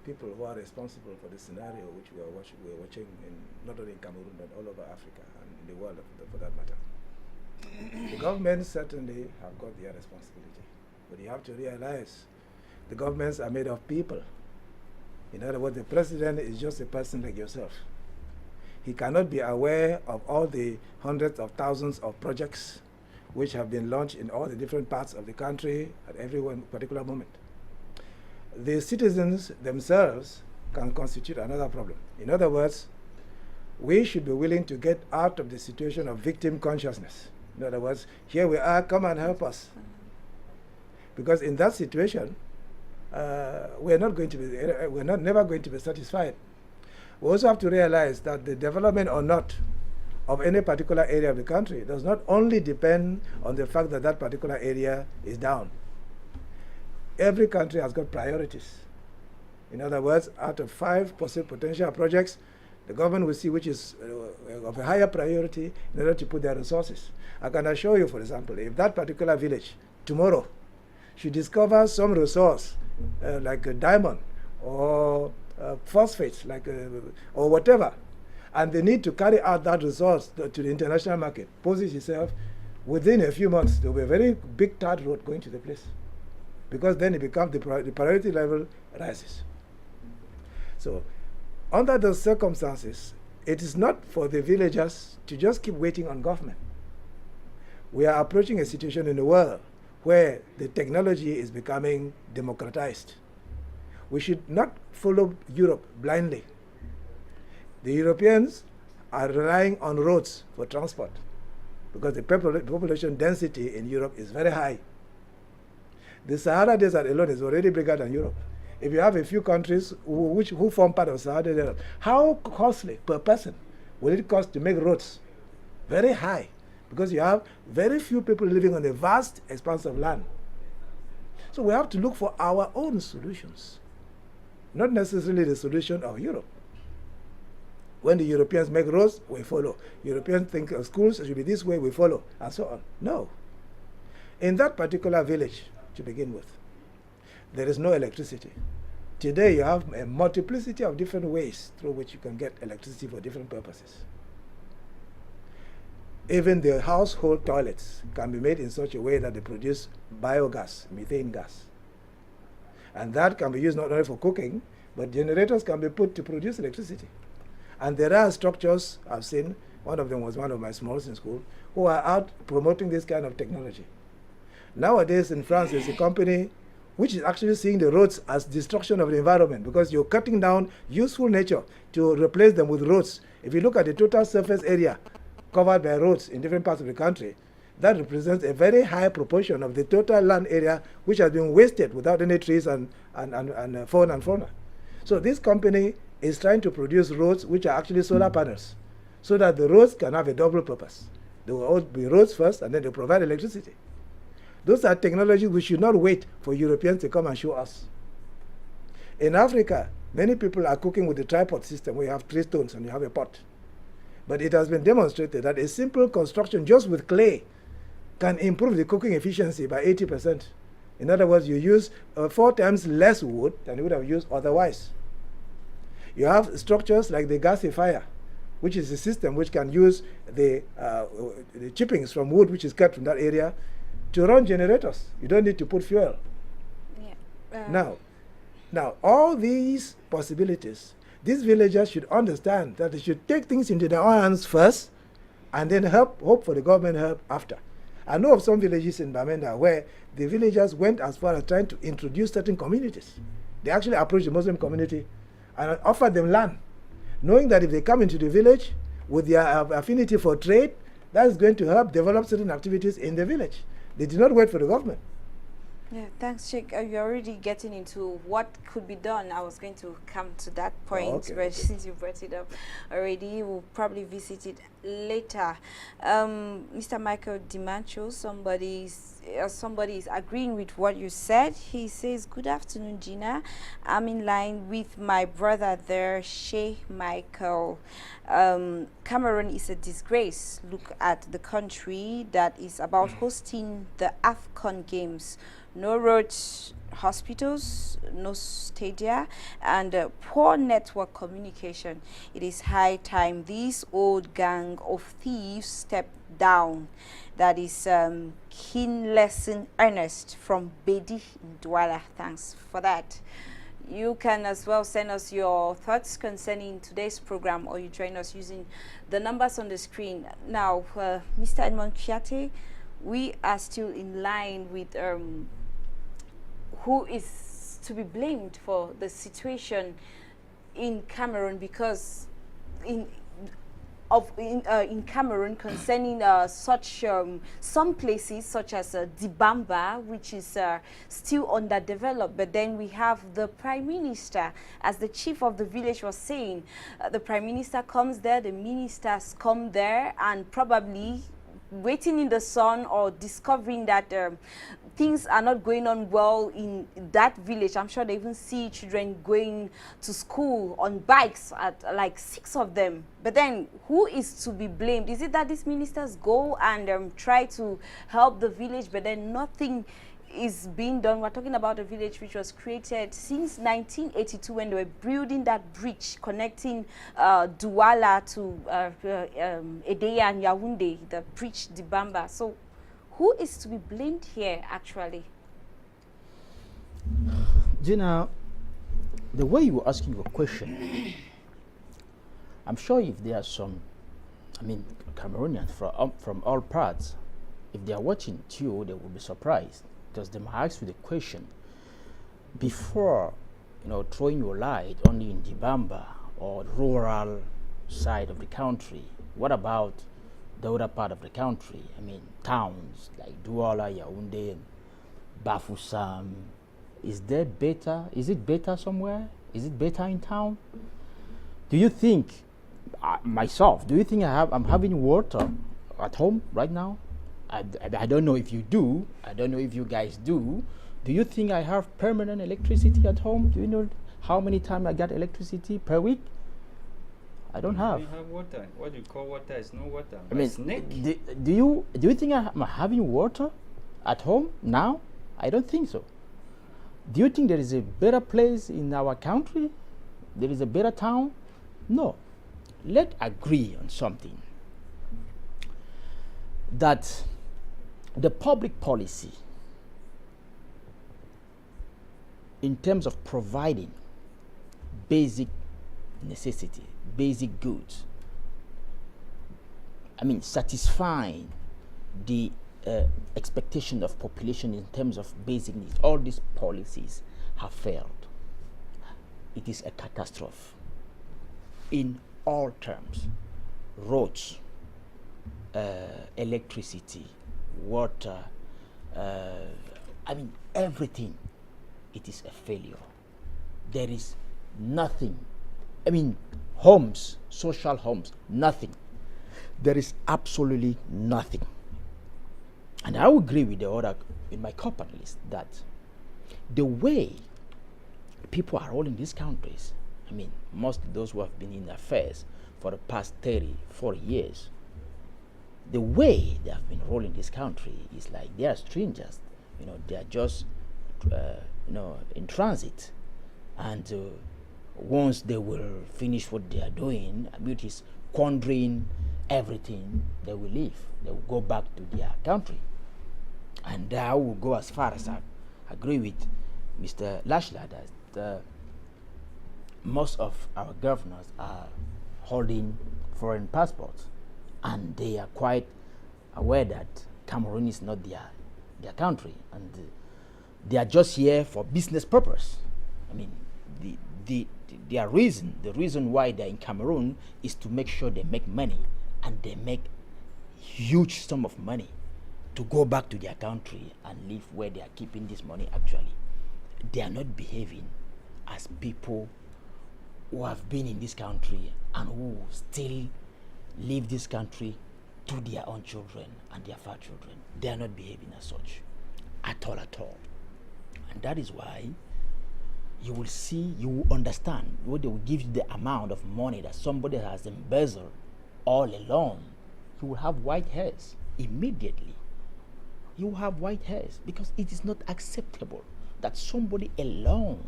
[SPEAKER 4] people who are responsible for the scenario which we are watching in not only in Cameroon but all over Africa and in the world for that matter. The governments certainly have got their responsibility, but you have to realize the governments are made of people. In other words, the president is just a person like yourself. He cannot be aware of all the hundreds of thousands of projects which have been launched in all the different parts of the country at every one particular moment. The citizens themselves can constitute another problem. In other words, we should be willing to get out of the situation of victim consciousness. In other words, here we are, come and help us. Because in that situation, we're never going to be satisfied. We also have to realize that the development or not of any particular area of the country does not only depend on the fact that that particular area is down. Every country has got priorities. In other words, out of 5 potential projects, the government will see which is of a higher priority in order to put their resources. I can assure you, for example, if that particular village tomorrow should discover some resource like a diamond or phosphates, or whatever, and they need to carry out that resource to the international market, poses itself, within a few months, there will be a very big tarred road going to the place. Because then it becomes the priority level rises. So, under those circumstances, it is not for the villagers to just keep waiting on government. We are approaching a situation in the world where the technology is becoming democratized. We should not follow Europe blindly. The Europeans are relying on roads for transport because the population density in Europe is very high. The Sahara Desert alone is already bigger than Europe. If you have a few countries who form part of the Sahara Desert, how costly per person will it cost to make roads? Very high, because you have very few people living on a vast expanse of land. So we have to look for our own solutions, not necessarily the solution of Europe. When the Europeans make roads, we follow. Europeans think schools should be this way, we follow, and so on. No. In that particular village, to begin with, there is no electricity. Today you have a multiplicity of different ways through which you can get electricity for different purposes. Even the household toilets can be made in such a way that they produce biogas, methane gas. And that can be used not only for cooking, but generators can be put to produce electricity. And there are structures I've seen, one of them was one of my smalls in school, who are out promoting this kind of technology. Nowadays in France, there's a company which is actually seeing the roads as destruction of the environment because you're cutting down useful nature to replace them with roads. If you look at the total surface area covered by roads in different parts of the country, that represents a very high proportion of the total land area which has been wasted without any trees and fauna and fauna. So this company is trying to produce roads which are actually solar panels so that the roads can have a double purpose. They will all be roads first and then they provide electricity. Those are technologies we should not wait for Europeans to come and show us. In Africa, many people are cooking with the tripod system where you have 3 stones and you have a pot. But it has been demonstrated that a simple construction just with clay can improve the cooking efficiency by 80%. In other words, you use 4 times less wood than you would have used otherwise. You have structures like the gasifier, which is a system which can use the chippings from wood which is cut from that area to run generators. You don't need to put fuel. Yeah. Now, all these possibilities, these villagers should understand that they should take things into their own hands first and then hope for the government help after. I know of some villages in Bamenda where the villagers went as far as trying to introduce certain communities. They actually approached the Muslim community and offered them land, knowing that if they come into the village with their affinity for trade, that is going to help develop certain activities in the village. They did not wait for the government.
[SPEAKER 1] Yeah, thanks, Sheikh. You're already getting into what could be done. I was going to come to that point, but since you brought it up already, we'll probably visit it later. Mr. Michael Dimancho, somebody is agreeing with what you said. He says, "Good afternoon, Gina. I'm in line with my brother there, Sheikh Michael. Cameroon is a disgrace. Look at the country that is about hosting the AFCON games. No roads, hospitals, no stadia, and poor network communication. It is high time this old gang of thieves step down. That is keen lesson earnest from Bedi in Douala. Thanks for that. You can as well send us your thoughts concerning today's program, or you join us using the numbers on the screen. Now, Mr. Edmond Kiate, we are still in line with who is to be blamed for the situation in Cameroon, because in Cameroon concerning such some places such as Dibamba, which is still underdeveloped. But then we have the Prime Minister, as the chief of the village was saying, the Prime Minister comes there, the ministers come there, and probably waiting in the sun or discovering that things are not going on well in that village. I'm sure they even see children going to school on bikes, at like 6 of them. But then who is to be blamed? Is it that these ministers go and try to help the village, but then nothing is being done? We're talking about a village which was created since 1982, when they were building that bridge connecting Douala to Edeya and Yaoundé, the bridge Dibamba. So who is to be blamed here, actually?
[SPEAKER 5] Gina, the way you were asking your question, I'm sure if there are some, Cameroonians from all parts, if they are watching too, they will be surprised, because they might ask you the question before, throwing your light only in Dibamba or rural side of the country. What about the other part of the country? Towns like Douala, Yaoundé, Bafoussam. Is it better somewhere? Is it better in town? Do you think, do you think I'm having water at home right now? I don't know if you do. I don't know if you guys do. Do you think I have permanent electricity at home? Do you know how many times I get electricity per week? I don't have.
[SPEAKER 3] You have water. What you call water is no water.
[SPEAKER 5] Do you think I'm having water at home now? I don't think so. Do you think there is a better place in our country? There is a better town? No. Let's agree on something. That the public policy in terms of providing basic necessity, basic goods, satisfying the expectation of population in terms of basic needs, all these policies have failed. It is a catastrophe in all terms: roads, electricity, water, everything. It is a failure. There is nothing. Homes, social homes, nothing. There is absolutely nothing. And I would agree with my co-panelists that the way people are rolling these countries, most of those who have been in affairs for the past 30, 40 years, the way they have been rolling this country is like they are strangers. They are just, in transit. And once they will finish what they are doing, which is squandering everything, they will leave. They will go back to their country. And I will go as far as I agree with Mr. Lashla that most of our governors are holding foreign passports, and they are quite aware that Cameroon is not their country, and they are just here for business purpose. The reason why they're in Cameroon is to make sure they make money, and they make huge sum of money to go back to their country and live where they are keeping this money. Actually, they are not behaving as people who have been in this country and who still leave this country to their own children and their far children. They are not behaving as such at all. And that is why you will understand when they will give you the amount of money that somebody has embezzled all along. You will have white hairs immediately. You will have white hairs, because it is not acceptable that somebody alone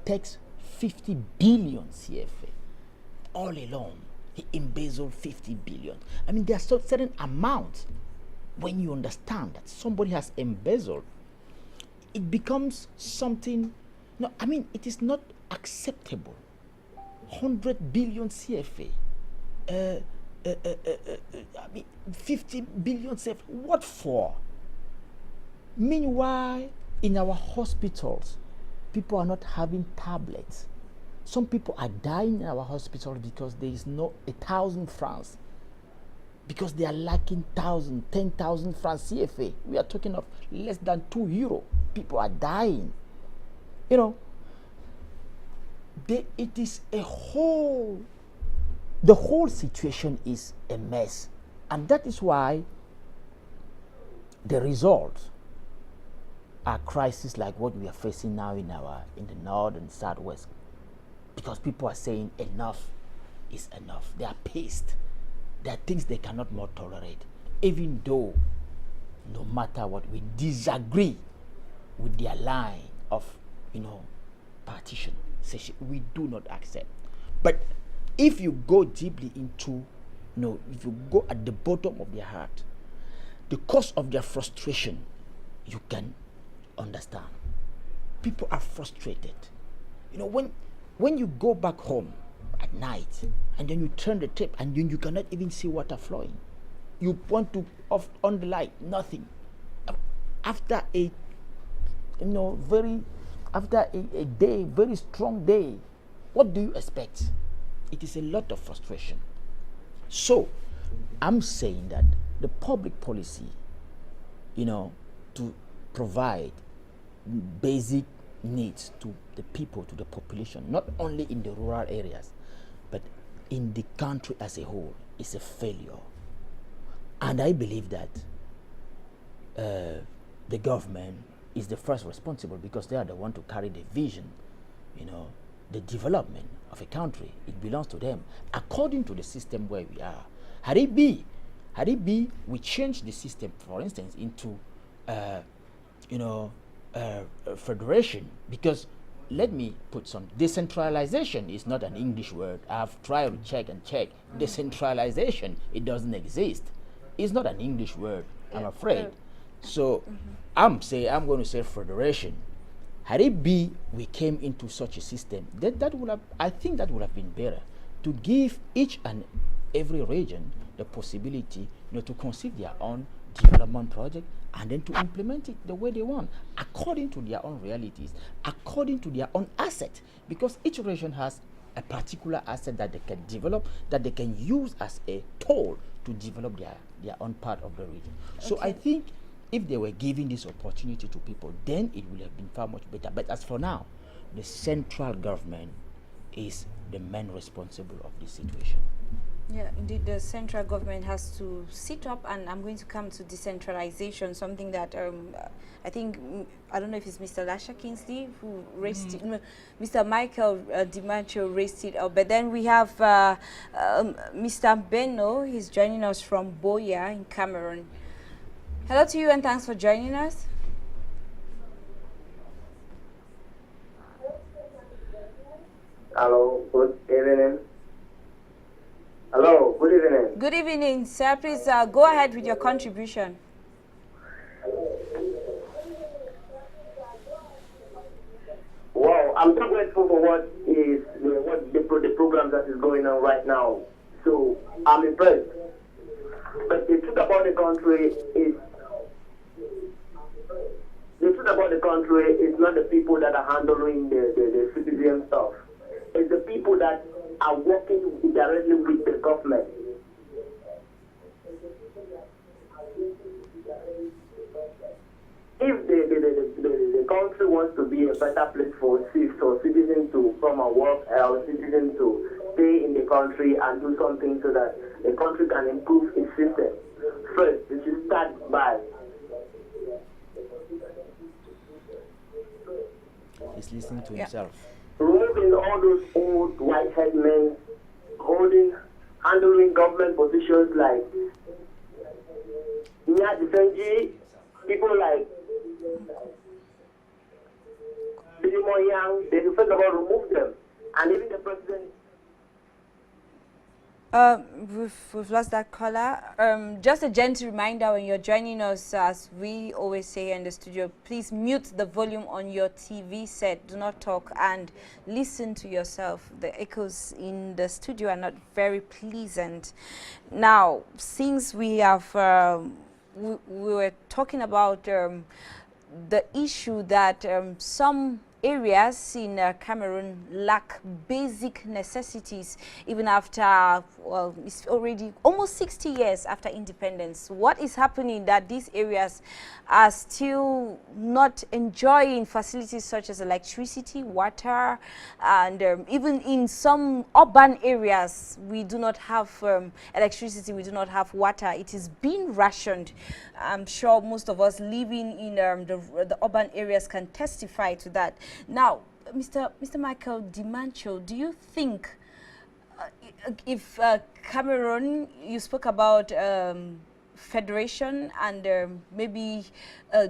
[SPEAKER 5] takes 50 billion CFA all alone. He embezzled 50 billion. I mean, there are certain amounts. When you understand that somebody has embezzled, it becomes something. No, I mean, it is not acceptable. 100 billion CFA. I mean, 50 billion CFA. What for? Meanwhile, in our hospitals, people are not having tablets. Some people are dying in our hospitals because there is no 1,000 francs. Because they are lacking 10,000 francs CFA. We are talking of less than €2. People are dying. You know, it is the whole situation is a mess. And that is why the results are crises like what we are facing now in the north and southwest. Because people are saying enough is enough. They are pissed. There are things they cannot more tolerate, even though no matter what we disagree with their line of, partition, session, we do not accept. But if you go deeply into, if you go at the bottom of their heart, the cause of their frustration, you can understand. People are frustrated. When you go back home at night and then you turn the tap and then you cannot even see water flowing, you want to off on the light, nothing. After a very strong day, what do you expect? It is a lot of frustration. So I'm saying that the public policy, to provide basic needs to the people, to the population, not only in the rural areas, but in the country as a whole, is a failure. And I believe that the government is the first responsible, because they are the one to carry the vision, the development of a country. It belongs to them, according to the system where we are. Had it be, we change the system, for instance, into federation, because let me put some, decentralization is not an English word. I've tried to check. Decentralization, it doesn't exist. It's not an English word, I'm afraid. So I'm going to say federation. Had it be we came into such a system, I think that would have been better, to give each and every region the possibility, to conceive their own development project and then to implement it the way they want, according to their own realities, according to their own asset, because each region has a particular asset that they can develop, that they can use as a tool to develop their own part of the region. So I think if they were giving this opportunity to people, then it would have been far much better. But as for now, the central government is the main responsible of this situation.
[SPEAKER 1] Yeah, indeed, the central government has to sit up, and I'm going to come to decentralization, something that I think, I don't know if it's Mr. Lasha Kingsley who raised it, Mr. Michael DiMaggio raised it up, but then we have Mr. Benno. He's joining us from Boya in Cameroon. Hello to you, and thanks for joining us.
[SPEAKER 7] Hello, good evening. Hello, good evening.
[SPEAKER 1] Good evening, sir. Please go ahead with your contribution.
[SPEAKER 7] Wow, I'm so grateful for what the program that is going on right now. So I'm impressed. But the truth about the country is not the people that are handling the citizen stuff. It's the people that are working directly with the government. If the country wants to be a better place for citizens to come and work, or citizens to stay in the country and do something so that the country can improve its system, first, it should start by.
[SPEAKER 5] He's listening to himself.
[SPEAKER 7] Removing all those old white-head men handling government positions like Nya Defenji, people like really more young, they should first of all remove them. And even the president...
[SPEAKER 1] We've lost that caller. Just a gentle reminder when you're joining us, as we always say in the studio, please mute the volume on your TV set. Do not talk and listen to yourself. The echoes in the studio are not very pleasant. Now, since we have, we were talking about the issue that some areas in Cameroon lack basic necessities even after, well, it's already almost 60 years after independence. What is happening that these areas are still not enjoying facilities such as electricity, water, and even in some urban areas we do not have electricity, we do not have water. It is being rationed. I'm sure most of us living in the urban areas can testify to that. Now, Mr. Michael Dimancho, do you think if Cameroon, you spoke about federation and maybe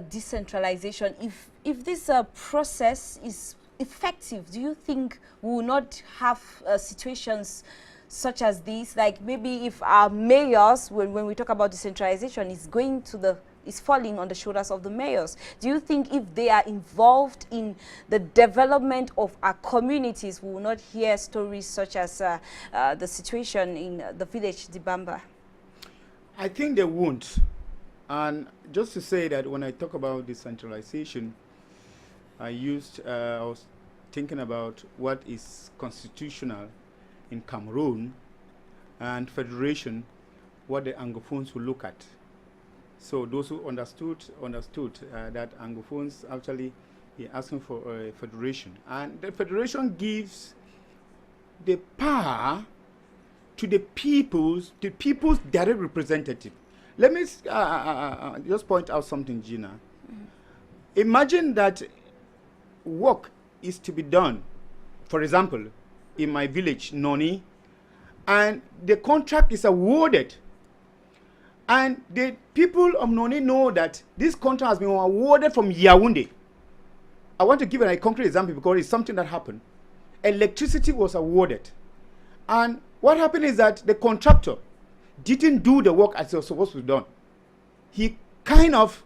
[SPEAKER 1] decentralization, if this process is effective, do you think we will not have situations such as this? Like maybe if our mayors, when we talk about decentralization, is falling on the shoulders of the mayors. Do you think if they are involved in the development of our communities, we will not hear stories such as the situation in the village Dibamba?
[SPEAKER 2] I think they won't. And just to say that when I talk about decentralization, I was thinking about what is constitutional in Cameroon, and federation, what the Anglophones will look at. So those who understood that Anglophones actually are asking for a federation, and the federation gives the power to the people's direct representative. Let me just point out something, Gina. Imagine that work is to be done, for example, in my village, Noni, and the contract is awarded. And the people of Noni know that this contract has been awarded from Yaoundé. I want to give a concrete example because it's something that happened. Electricity was awarded. And what happened is that the contractor didn't do the work as it was supposed to be done. He kind of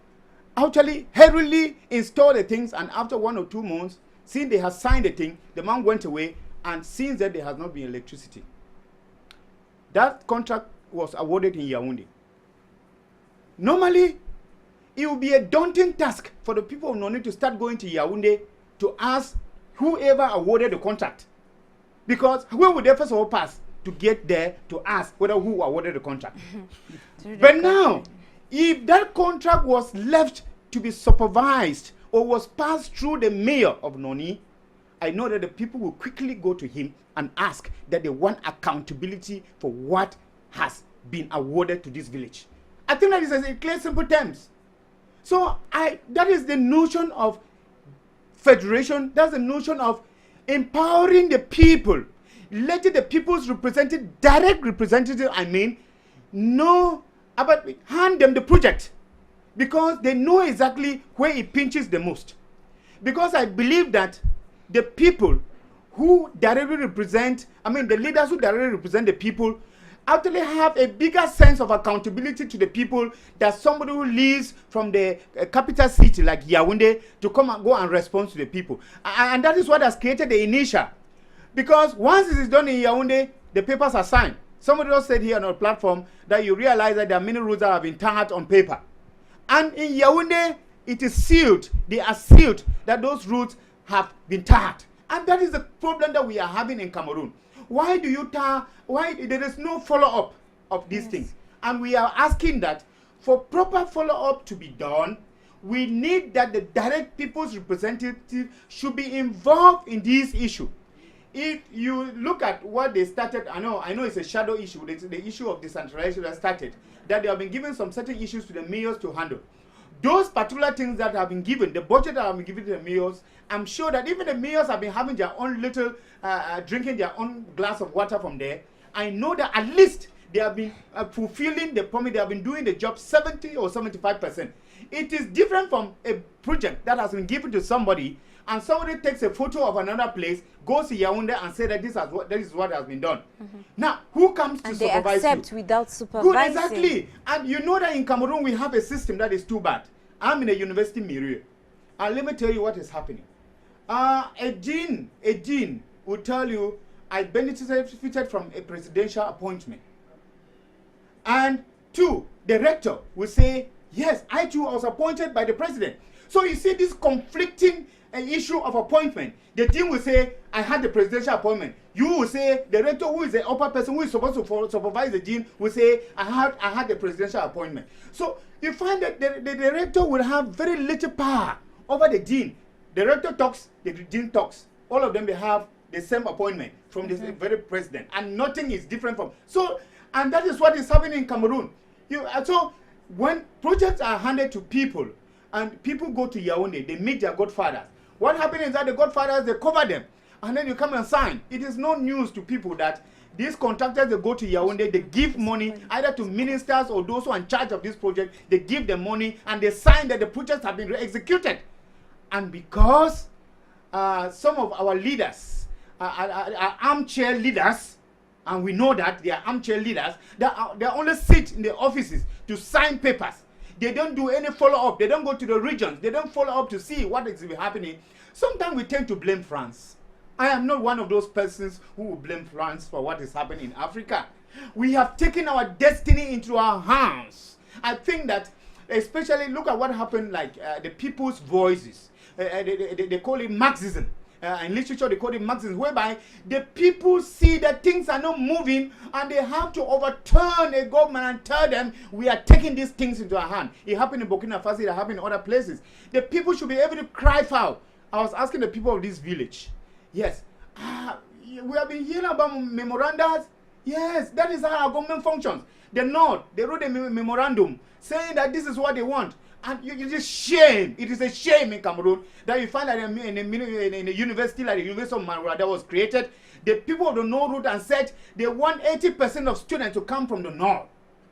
[SPEAKER 2] actually hurriedly installed the things, and after 1 or 2 months, since they had signed the thing, the man went away, and since then there has not been electricity. That contract was awarded in Yaoundé. Normally, it would be a daunting task for the people of Noni to start going to Yaoundé to ask whoever awarded the contract. Because where would they first of all pass to get there to ask whether who awarded the contract? But now, if that contract was left to be supervised or was passed through the mayor of Noni, I know that the people will quickly go to him and ask that they want accountability for what has been awarded to this village. I think that is in clear, simple terms. So that is the notion of federation. That's the notion of empowering the people, letting the people's representative, direct representative, know about, hand them the project, because they know exactly where it pinches the most. Because I believe that the people who directly represent, the leaders who directly represent the people actually have a bigger sense of accountability to the people than somebody who lives from the capital city like Yaoundé to come and go and respond to the people. And that is what has created the inertia. Because once it is done in Yaoundé, the papers are signed. Somebody else said here on our platform that you realize that there are many rules that have been tarred on paper. And in Yaoundé, it is sealed. They are sealed that those rules have been tarred. And that is the problem that we are having in Cameroon. Why do you why there is no follow-up of these things? And we are asking that for proper follow-up to be done, we need that the direct people's representative should be involved in this issue. If you look at what they started, I know it's a shadow issue, it's the issue of decentralization that started, that they have been given some certain issues to the mayors to handle. Those particular things that have been given, the budget that have been given to the mayors, I'm sure that even the mayors have been having their own little, drinking their own glass of water from there. I know that at least they have been fulfilling the promise, they have been doing the job 70 or 75%. It is different from a project that has been given to somebody and somebody takes a photo of another place, goes to Yaoundé and says that this is what has been done. Now, who comes to supervise you?
[SPEAKER 1] And they accept without supervising.
[SPEAKER 2] Good, exactly. And you know that in Cameroon we have a system that is too bad. I'm in a university milieu, and let me tell you what is happening. A dean will tell you, I benefited from a presidential appointment. And two, the rector will say, yes, I too was appointed by the president. So you see this conflicting issue of appointment. The dean will say, I had the presidential appointment. You will say, the rector, who is the upper person who is supposed to supervise the dean, will say, I had the presidential appointment. So you find that the rector will have very little power over the dean. The rector talks, the dean talks. All of them, they have the same appointment from the very president, and nothing is different from. So, and that is what is happening in Cameroon. So when projects are handed to people, and people go to Yaoundé, they meet their godfathers. What happens is that the godfathers, they cover them, and then you come and sign. It is no news to people that these contractors, they go to Yaoundé, they give money either to ministers or those who are in charge of this project. They give them money, and they sign that the projects have been executed. And because some of our leaders are armchair leaders, and we know that they are armchair leaders, they only sit in the offices to sign papers. They don't do any follow-up. They don't go to the regions. They don't follow up to see what is happening. Sometimes we tend to blame France. I am not one of those persons who will blame France for what is happening in Africa. We have taken our destiny into our hands. I think that, especially look at what happened, like the people's voices. They call it Marxism. In literature, they call it Marxism, whereby the people see that things are not moving and they have to overturn a government and tell them we are taking these things into our hand. It happened in Burkina Faso, it happened in other places. The people should be able to cry foul. I was asking the people of this village, yes, we have been hearing about memorandums. Yes, that is how our government functions. The North, they wrote a memorandum saying that this is what they want. And it is shame. It is a shame in Cameroon that you find that in a university like the University of Maroua that was created, the people of the North wrote and said they want 80% of students to come from the North.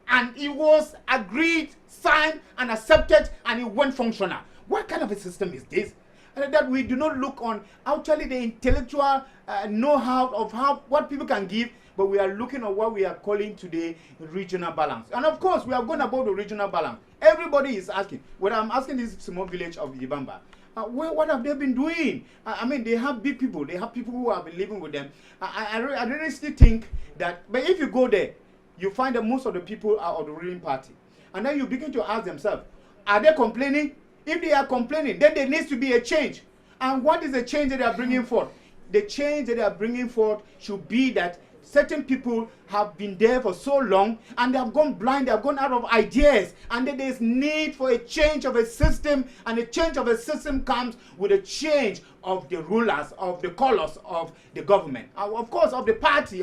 [SPEAKER 2] And it was agreed, signed, and accepted, and it went functional. What kind of a system is this? And that we do not look on actually the intellectual know-how of what people can give, but we are looking at what we are calling today regional balance. And of course, we are going about the regional balance. Everybody is asking. When I'm asking this small village of Yibamba, what have they been doing? I mean, they have big people. They have people who have been living with them. I really still think that, but if you go there, you find that most of the people are of the ruling party. And then you begin to ask themselves, are they complaining? If they are complaining, then there needs to be a change. And what is the change that they are bringing forth? The change that they are bringing forth should be that certain people have been there for so long and they have gone blind, they have gone out of ideas, and then there is need for a change of a system, and a change of a system comes with a change of the rulers, of the colors of the government, of course of the party,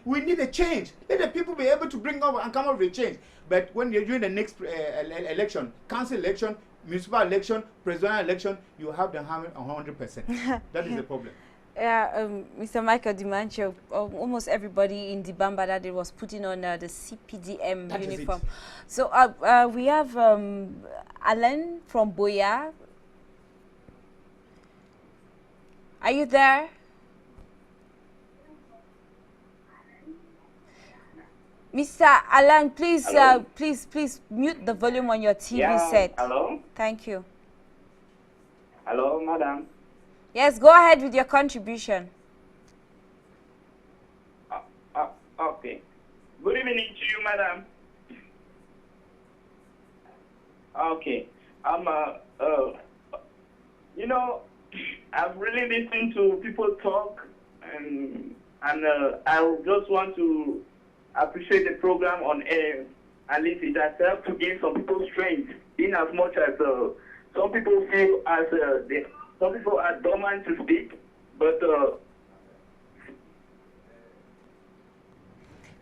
[SPEAKER 2] we need a change. Let the people be able to bring up and come up with a change. But when you're doing the next election, council election, municipal election, presidential election, you have them having 100%. That is the problem.
[SPEAKER 1] Yeah, Mr. Michael Dimanche, almost everybody in Dibamba that day was putting on the CPDM
[SPEAKER 2] that
[SPEAKER 1] uniform. So we have Alan from Boya. Are you there? Mr. Alan, please, please mute the volume on your TV set.
[SPEAKER 8] Hello?
[SPEAKER 1] Thank you.
[SPEAKER 8] Hello, madam.
[SPEAKER 1] Yes, go ahead with your contribution.
[SPEAKER 8] Okay. Good evening to you, madam. Okay. You know, I've really listened to people talk, and I just want to appreciate the program on air. At least it has helped to give some people strength, in as much as some people feel as some people are dormant to speak, but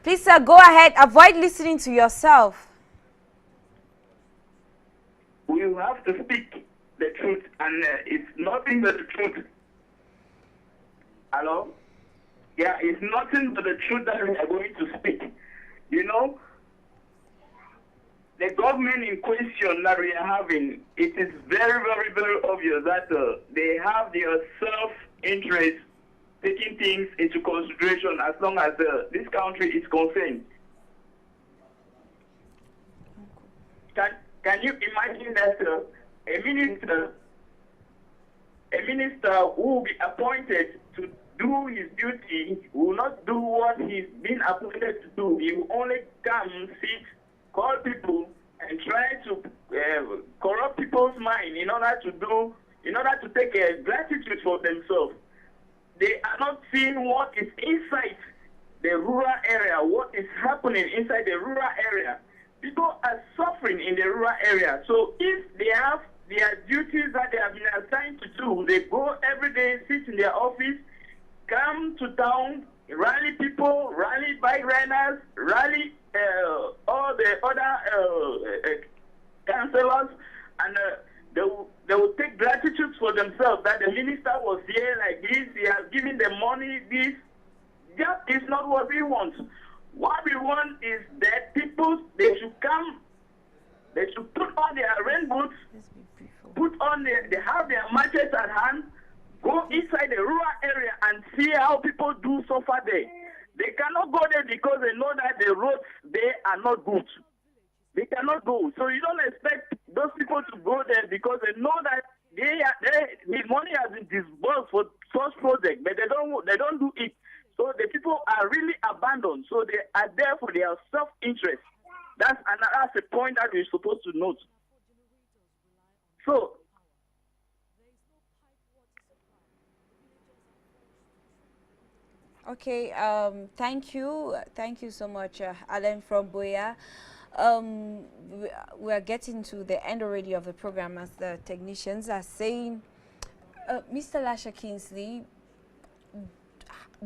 [SPEAKER 1] please, sir, go ahead. Avoid listening to yourself.
[SPEAKER 8] we have to speak the truth, and it's nothing but the truth. Hello? Yeah, it's nothing but the truth that we are going to speak. You know, the government in question that we are having, it is very, very, very obvious that they have their self-interest taking things into consideration as long as this country is concerned. Can you imagine that a minister who will be appointed to do his duty will not do what he's been appointed to do. He will only come, sit, call people, and try to corrupt people's mind in order to take a gratitude for themselves. They are not seeing what is inside the rural area, what is happening inside the rural area. People are suffering in the rural area. So if they have their duties that they have been assigned to do, they go every day, sit in their office, come to town, rally people, rally bike riders, rally all the other councillors, and they will take gratitude for themselves that the minister was here like this, he has given them money, this. That is not what we want. What we want is that people, they should come, they should put on their rain boots, they have their matches at hand, go inside the rural area and see how people do suffer there. They cannot go there because they know that the roads there are not good. They cannot go. So you don't expect those people to go there because they know that the money has been disbursed for such projects, but they don't do it. So the people are really abandoned. So they are there for their self-interest. That's a point that we're supposed to note. So
[SPEAKER 1] okay, thank you so much, Alan from Boya. We are getting to the end already of the program, as the technicians are saying. Mr. Lasha Kingsley,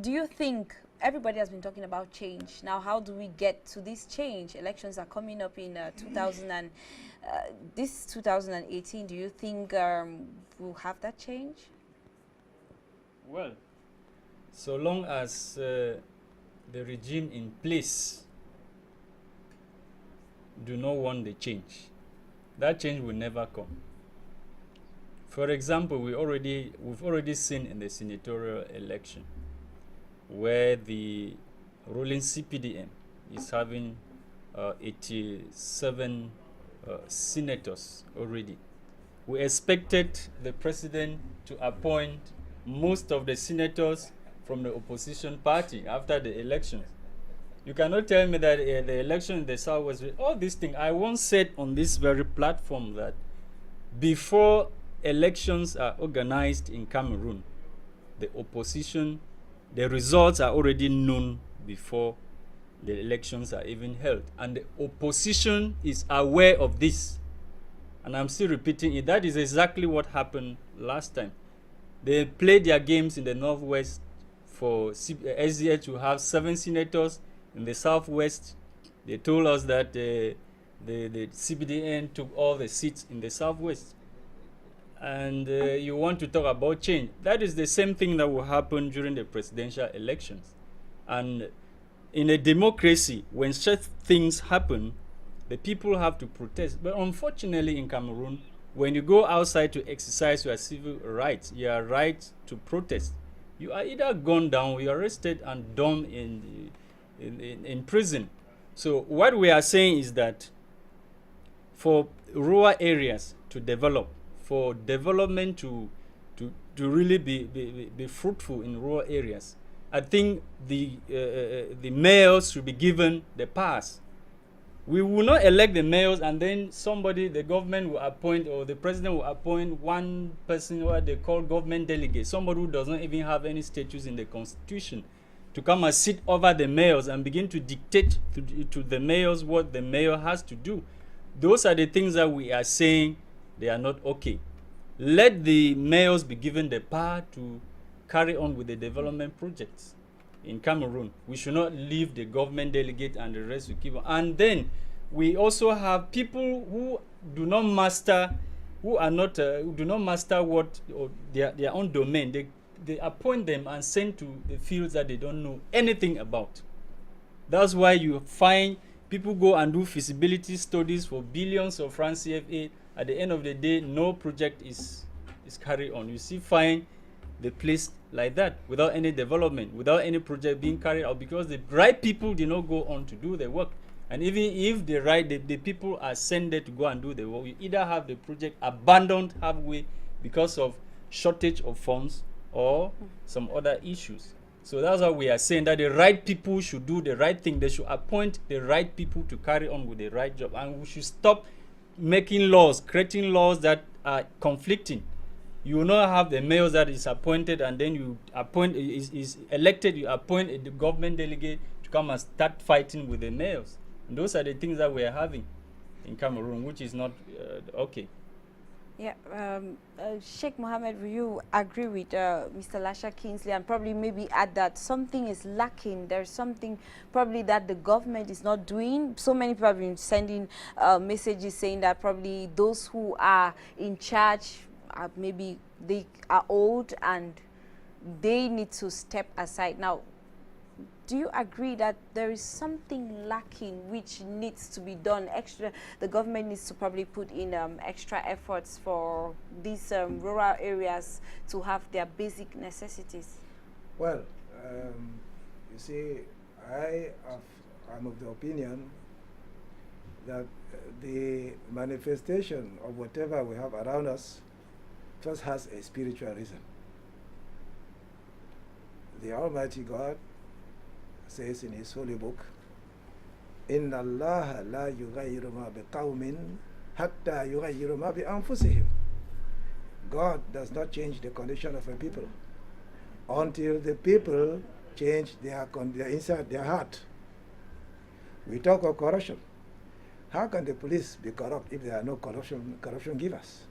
[SPEAKER 1] do you think everybody has been talking about change? Now, how do we get to this change? Elections are coming up in 2018. Do you think we'll have that change?
[SPEAKER 3] Well, so long as the regime in place do not want the change, that change will never come. For example, we've already seen in the senatorial election where the ruling CPDM is having 87 senators already. We expected the president to appoint most of the senators from the opposition party after the elections. You cannot tell me that the election in the South was all these things. I once said on this very platform that before elections are organized in Cameroon, the opposition, the results are already known before the elections are even held. And the opposition is aware of this. And I'm still repeating it. That is exactly what happened last time. They played their games in the Northwest for SDA to have 7 senators. In the Southwest, they told us that the CPDN took all the seats in the Southwest. And you want to talk about change. That is the same thing that will happen during the presidential elections. And in a democracy, when such things happen, the people have to protest. But unfortunately in Cameroon, when you go outside to exercise your civil rights, your right to protest, you are either gone down, you are arrested and dumped in prison. So what we are saying is that for rural areas to develop, for development to really be fruitful in rural areas, I think the mayors should be given the pass. We will not elect the mayors and then the government will appoint, or the president will appoint one person, what they call government delegate, somebody who does not even have any status in the constitution, to come and sit over the mayors and begin to dictate to the mayors what the mayor has to do. Those are the things that we are saying they are not okay. Let the mayors be given the power to carry on with the development projects in Cameroon. We should not leave the government delegate and the rest to keep on. And then we also have people who do not master, who do not master what or their own domain. They appoint them and send to the fields that they don't know anything about. That's why you find People go and do feasibility studies for billions of francs CFA. At the end of the day, no project is carried on. You see, find the place like that without any development, without any project being carried out, because the right people did not go on to do the work. And even if the people are sent there to go and do the work, you either have the project abandoned halfway because of shortage of funds or some other issues. So that's why we are saying that the right people should do the right thing. They should appoint the right people to carry on with the right job, and we should stop making laws, creating laws that are conflicting. You will not have the mayor that is appointed, and then you appoint is elected. You appoint the government delegate to come and start fighting with the mayors. And those are the things that we are having in Cameroon, which is not okay.
[SPEAKER 1] Yeah, Sheikh Mohammed, will you agree with Mr. Lasha Kingsley and probably maybe add that something is lacking? There's something probably that the government is not doing. So many people have been sending messages saying that probably those who are in charge, maybe they are old and they need to step aside. Now, do you agree that there is something lacking which needs to be done extra? The government needs to probably put in extra efforts for these rural areas to have their basic necessities.
[SPEAKER 4] Well, you see, I'm of the opinion that the manifestation of whatever we have around us just has a spiritual reason. The Almighty God says in his holy book, Inna Allah la yughayyiru ma biqawmin hatta yughayyiru ma bi anfusihim. God does not change the condition of a people until the people change their inside their heart. We talk of corruption. How can the police be corrupt if there are no corruption givers?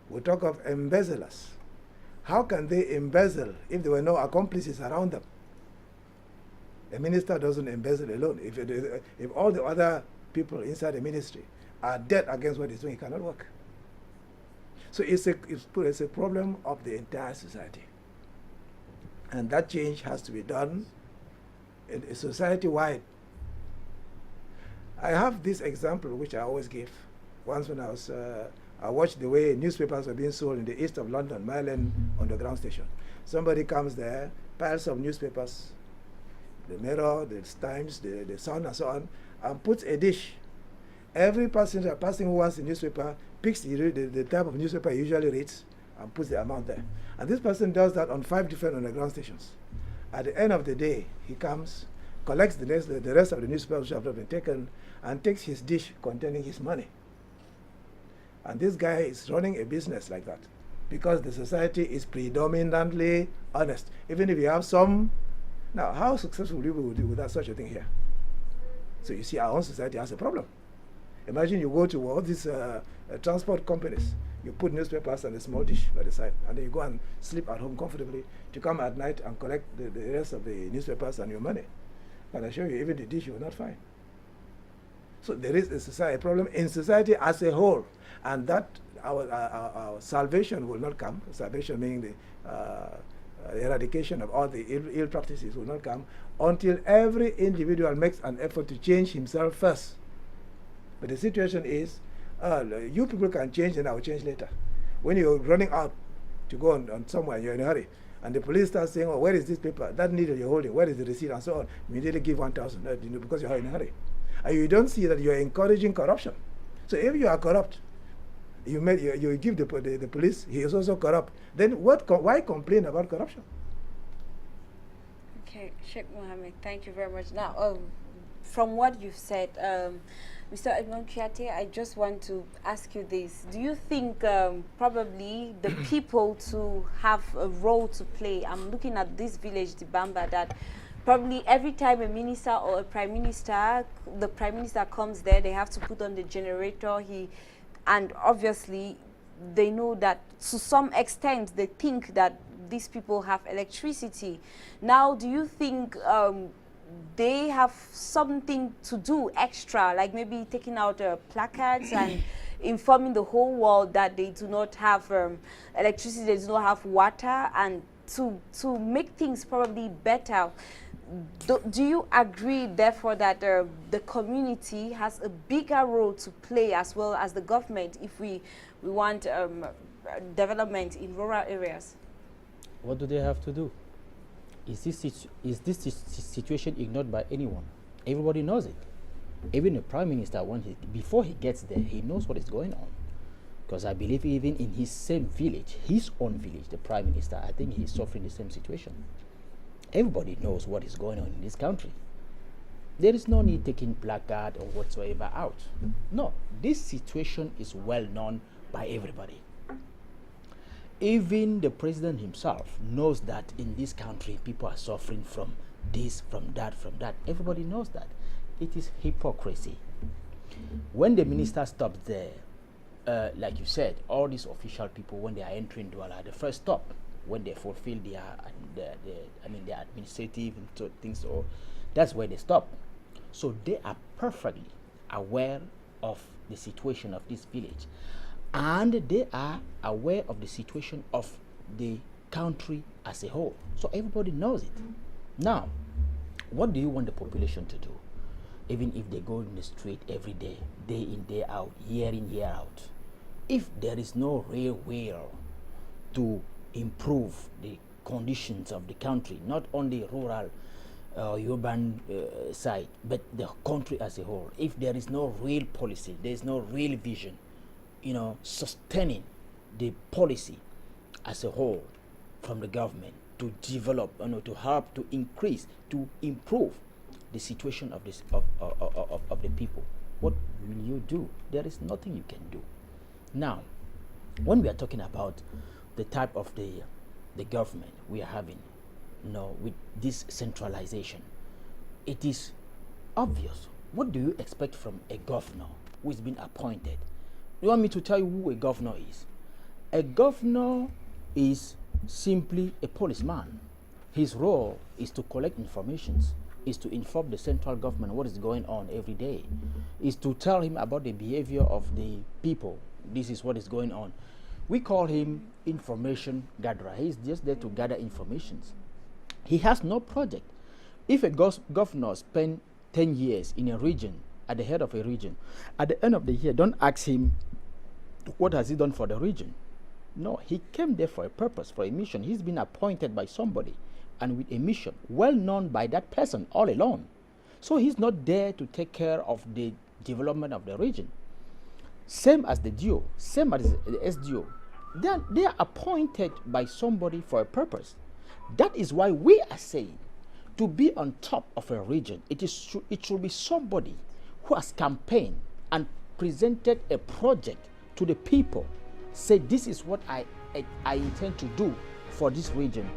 [SPEAKER 4] We talk of embezzlers. How can they embezzle if there were no accomplices around them? A minister doesn't embezzle alone. If all the other people inside the ministry are dead against what he's doing, he cannot work. So it's a problem of the entire society. And that change has to be done society-wide. I have this example which I always give. Once when I watched the way newspapers were being sold in the east of London, Mile End Underground Station. Somebody comes there, piles of newspapers, the Mirror, the Times, the Sun, and so on, and puts a dish. Every person who wants a newspaper picks the type of newspaper he usually reads and puts the amount there. And this person does that on 5 different underground stations. At the end of the day, he comes, collects the rest of the newspapers which have not been taken, and takes his dish containing his money. And this guy is running a business like that because the society is predominantly honest. Even if you have some. Now, how successful will you be without such a thing here? So you see, our own society has a problem. Imagine you go to all these transport companies, you put newspapers and a small dish by the side, and then you go and sleep at home comfortably to come at night and collect the rest of the newspapers and your money. But I assure you, even the dish you will not find. So there is a problem in society as a whole, and that our salvation will not come. Salvation meaning the eradication of all the ill practices will not come until every individual makes an effort to change himself first. But the situation is, you people can change and I will change later. When you're running out to go on somewhere, you're in a hurry, and the police start saying, oh, where is this paper? That needle you're holding, where is the receipt, and so on. Immediately give 1,000 because you're in a hurry. And you don't see that you're encouraging corruption. So if you are corrupt, you give the police, he is also corrupt. Then why complain about corruption?
[SPEAKER 1] Okay, Sheikh Mohammed, thank you very much. Now, from what you've said, Mr. Edmond Kiate, I just want to ask you this. Do you think probably the people to have a role to play? I'm looking at this village, Dibamba, that probably every time a minister or a prime minister, the prime minister comes there, they have to put on the generator. And obviously, they know that to some extent, they think that these people have electricity. Now, do you think they have something to do extra, like maybe taking out placards and informing the whole world that they do not have electricity, they do not have water, and to make things probably better. Do you agree, therefore, that the community has a bigger role to play as well as the government if we want development in rural areas?
[SPEAKER 5] What do they have to do? Is this situation ignored by anyone? Everybody knows it. Even the Prime Minister, before he gets there, he knows what is going on. Because I believe even in his same village, his own village, the Prime Minister, I think he's suffering the same situation. Everybody knows what is going on in this country. There is no need taking placard or whatsoever out. No, this situation is well known by everybody. Even the president himself knows that in this country people are suffering from this, from that, from that. Everybody knows that. It is hypocrisy. When the minister stops there, like you said, all these official people, when they are entering Douala, the first stop, when they fulfill their administrative things, or that's where they stop. So they are perfectly aware of the situation of this village, and they are aware of the situation of the country as a whole. So everybody knows it. Now, what do you want the population to do? Even if they go in the street every day in, day out, year in, year out, if there is no real will to improve the conditions of the country, not only rural, urban side, but the country as a whole, if there is no real policy, there is no real vision, sustaining the policy as a whole from the government to develop, to help, to increase, to improve the situation of this of the people, what will you do? There is nothing you can do. Now, when we are talking about the type of the government we are having, with this centralization, it is obvious. What do you expect from a governor who has been appointed? You want me to tell you who a governor is? A governor is simply a policeman. His role is to collect informations, is to inform the central government what is going on every day, is to tell him about the behavior of the people. This is what is going on. We call him information gatherer. He's just there to gather informations. He has no project. If a governor spends 10 years in a region, at the head of a region, at the end of the year, don't ask him what has he done for the region. No, he came there for a purpose, for a mission. He's been appointed by somebody and with a mission well known by that person all along. So he's not there to take care of the development of the region. Same as the DO, same as the SDO. They are appointed by somebody for a purpose. That is why we are saying, to be on top of a region, it should be somebody who has campaigned and presented a project to the people. Say, this is what I intend to do for this region.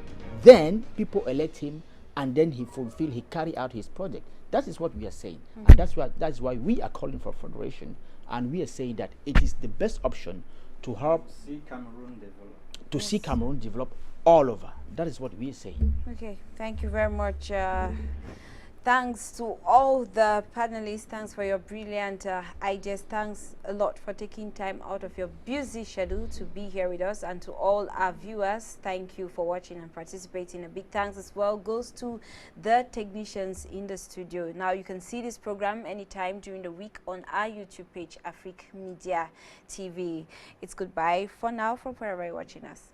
[SPEAKER 5] Then people elect him, and then he carry out his project. That is what we are saying. And that's why we are calling for federation, and we are saying that it is the best option to help
[SPEAKER 3] see Cameroon develop.
[SPEAKER 5] To see Cameroon develop all over. That is what we are saying.
[SPEAKER 1] Okay, thank you very much. Thanks to all the panelists. Thanks for your brilliant ideas. Thanks a lot for taking time out of your busy schedule to be here with us. And to all our viewers, thank you for watching and participating. A big thanks as well goes to the technicians in the studio. Now you can see this program anytime during the week on our YouTube page, Africa Media TV. It's goodbye for now from wherever you're watching us.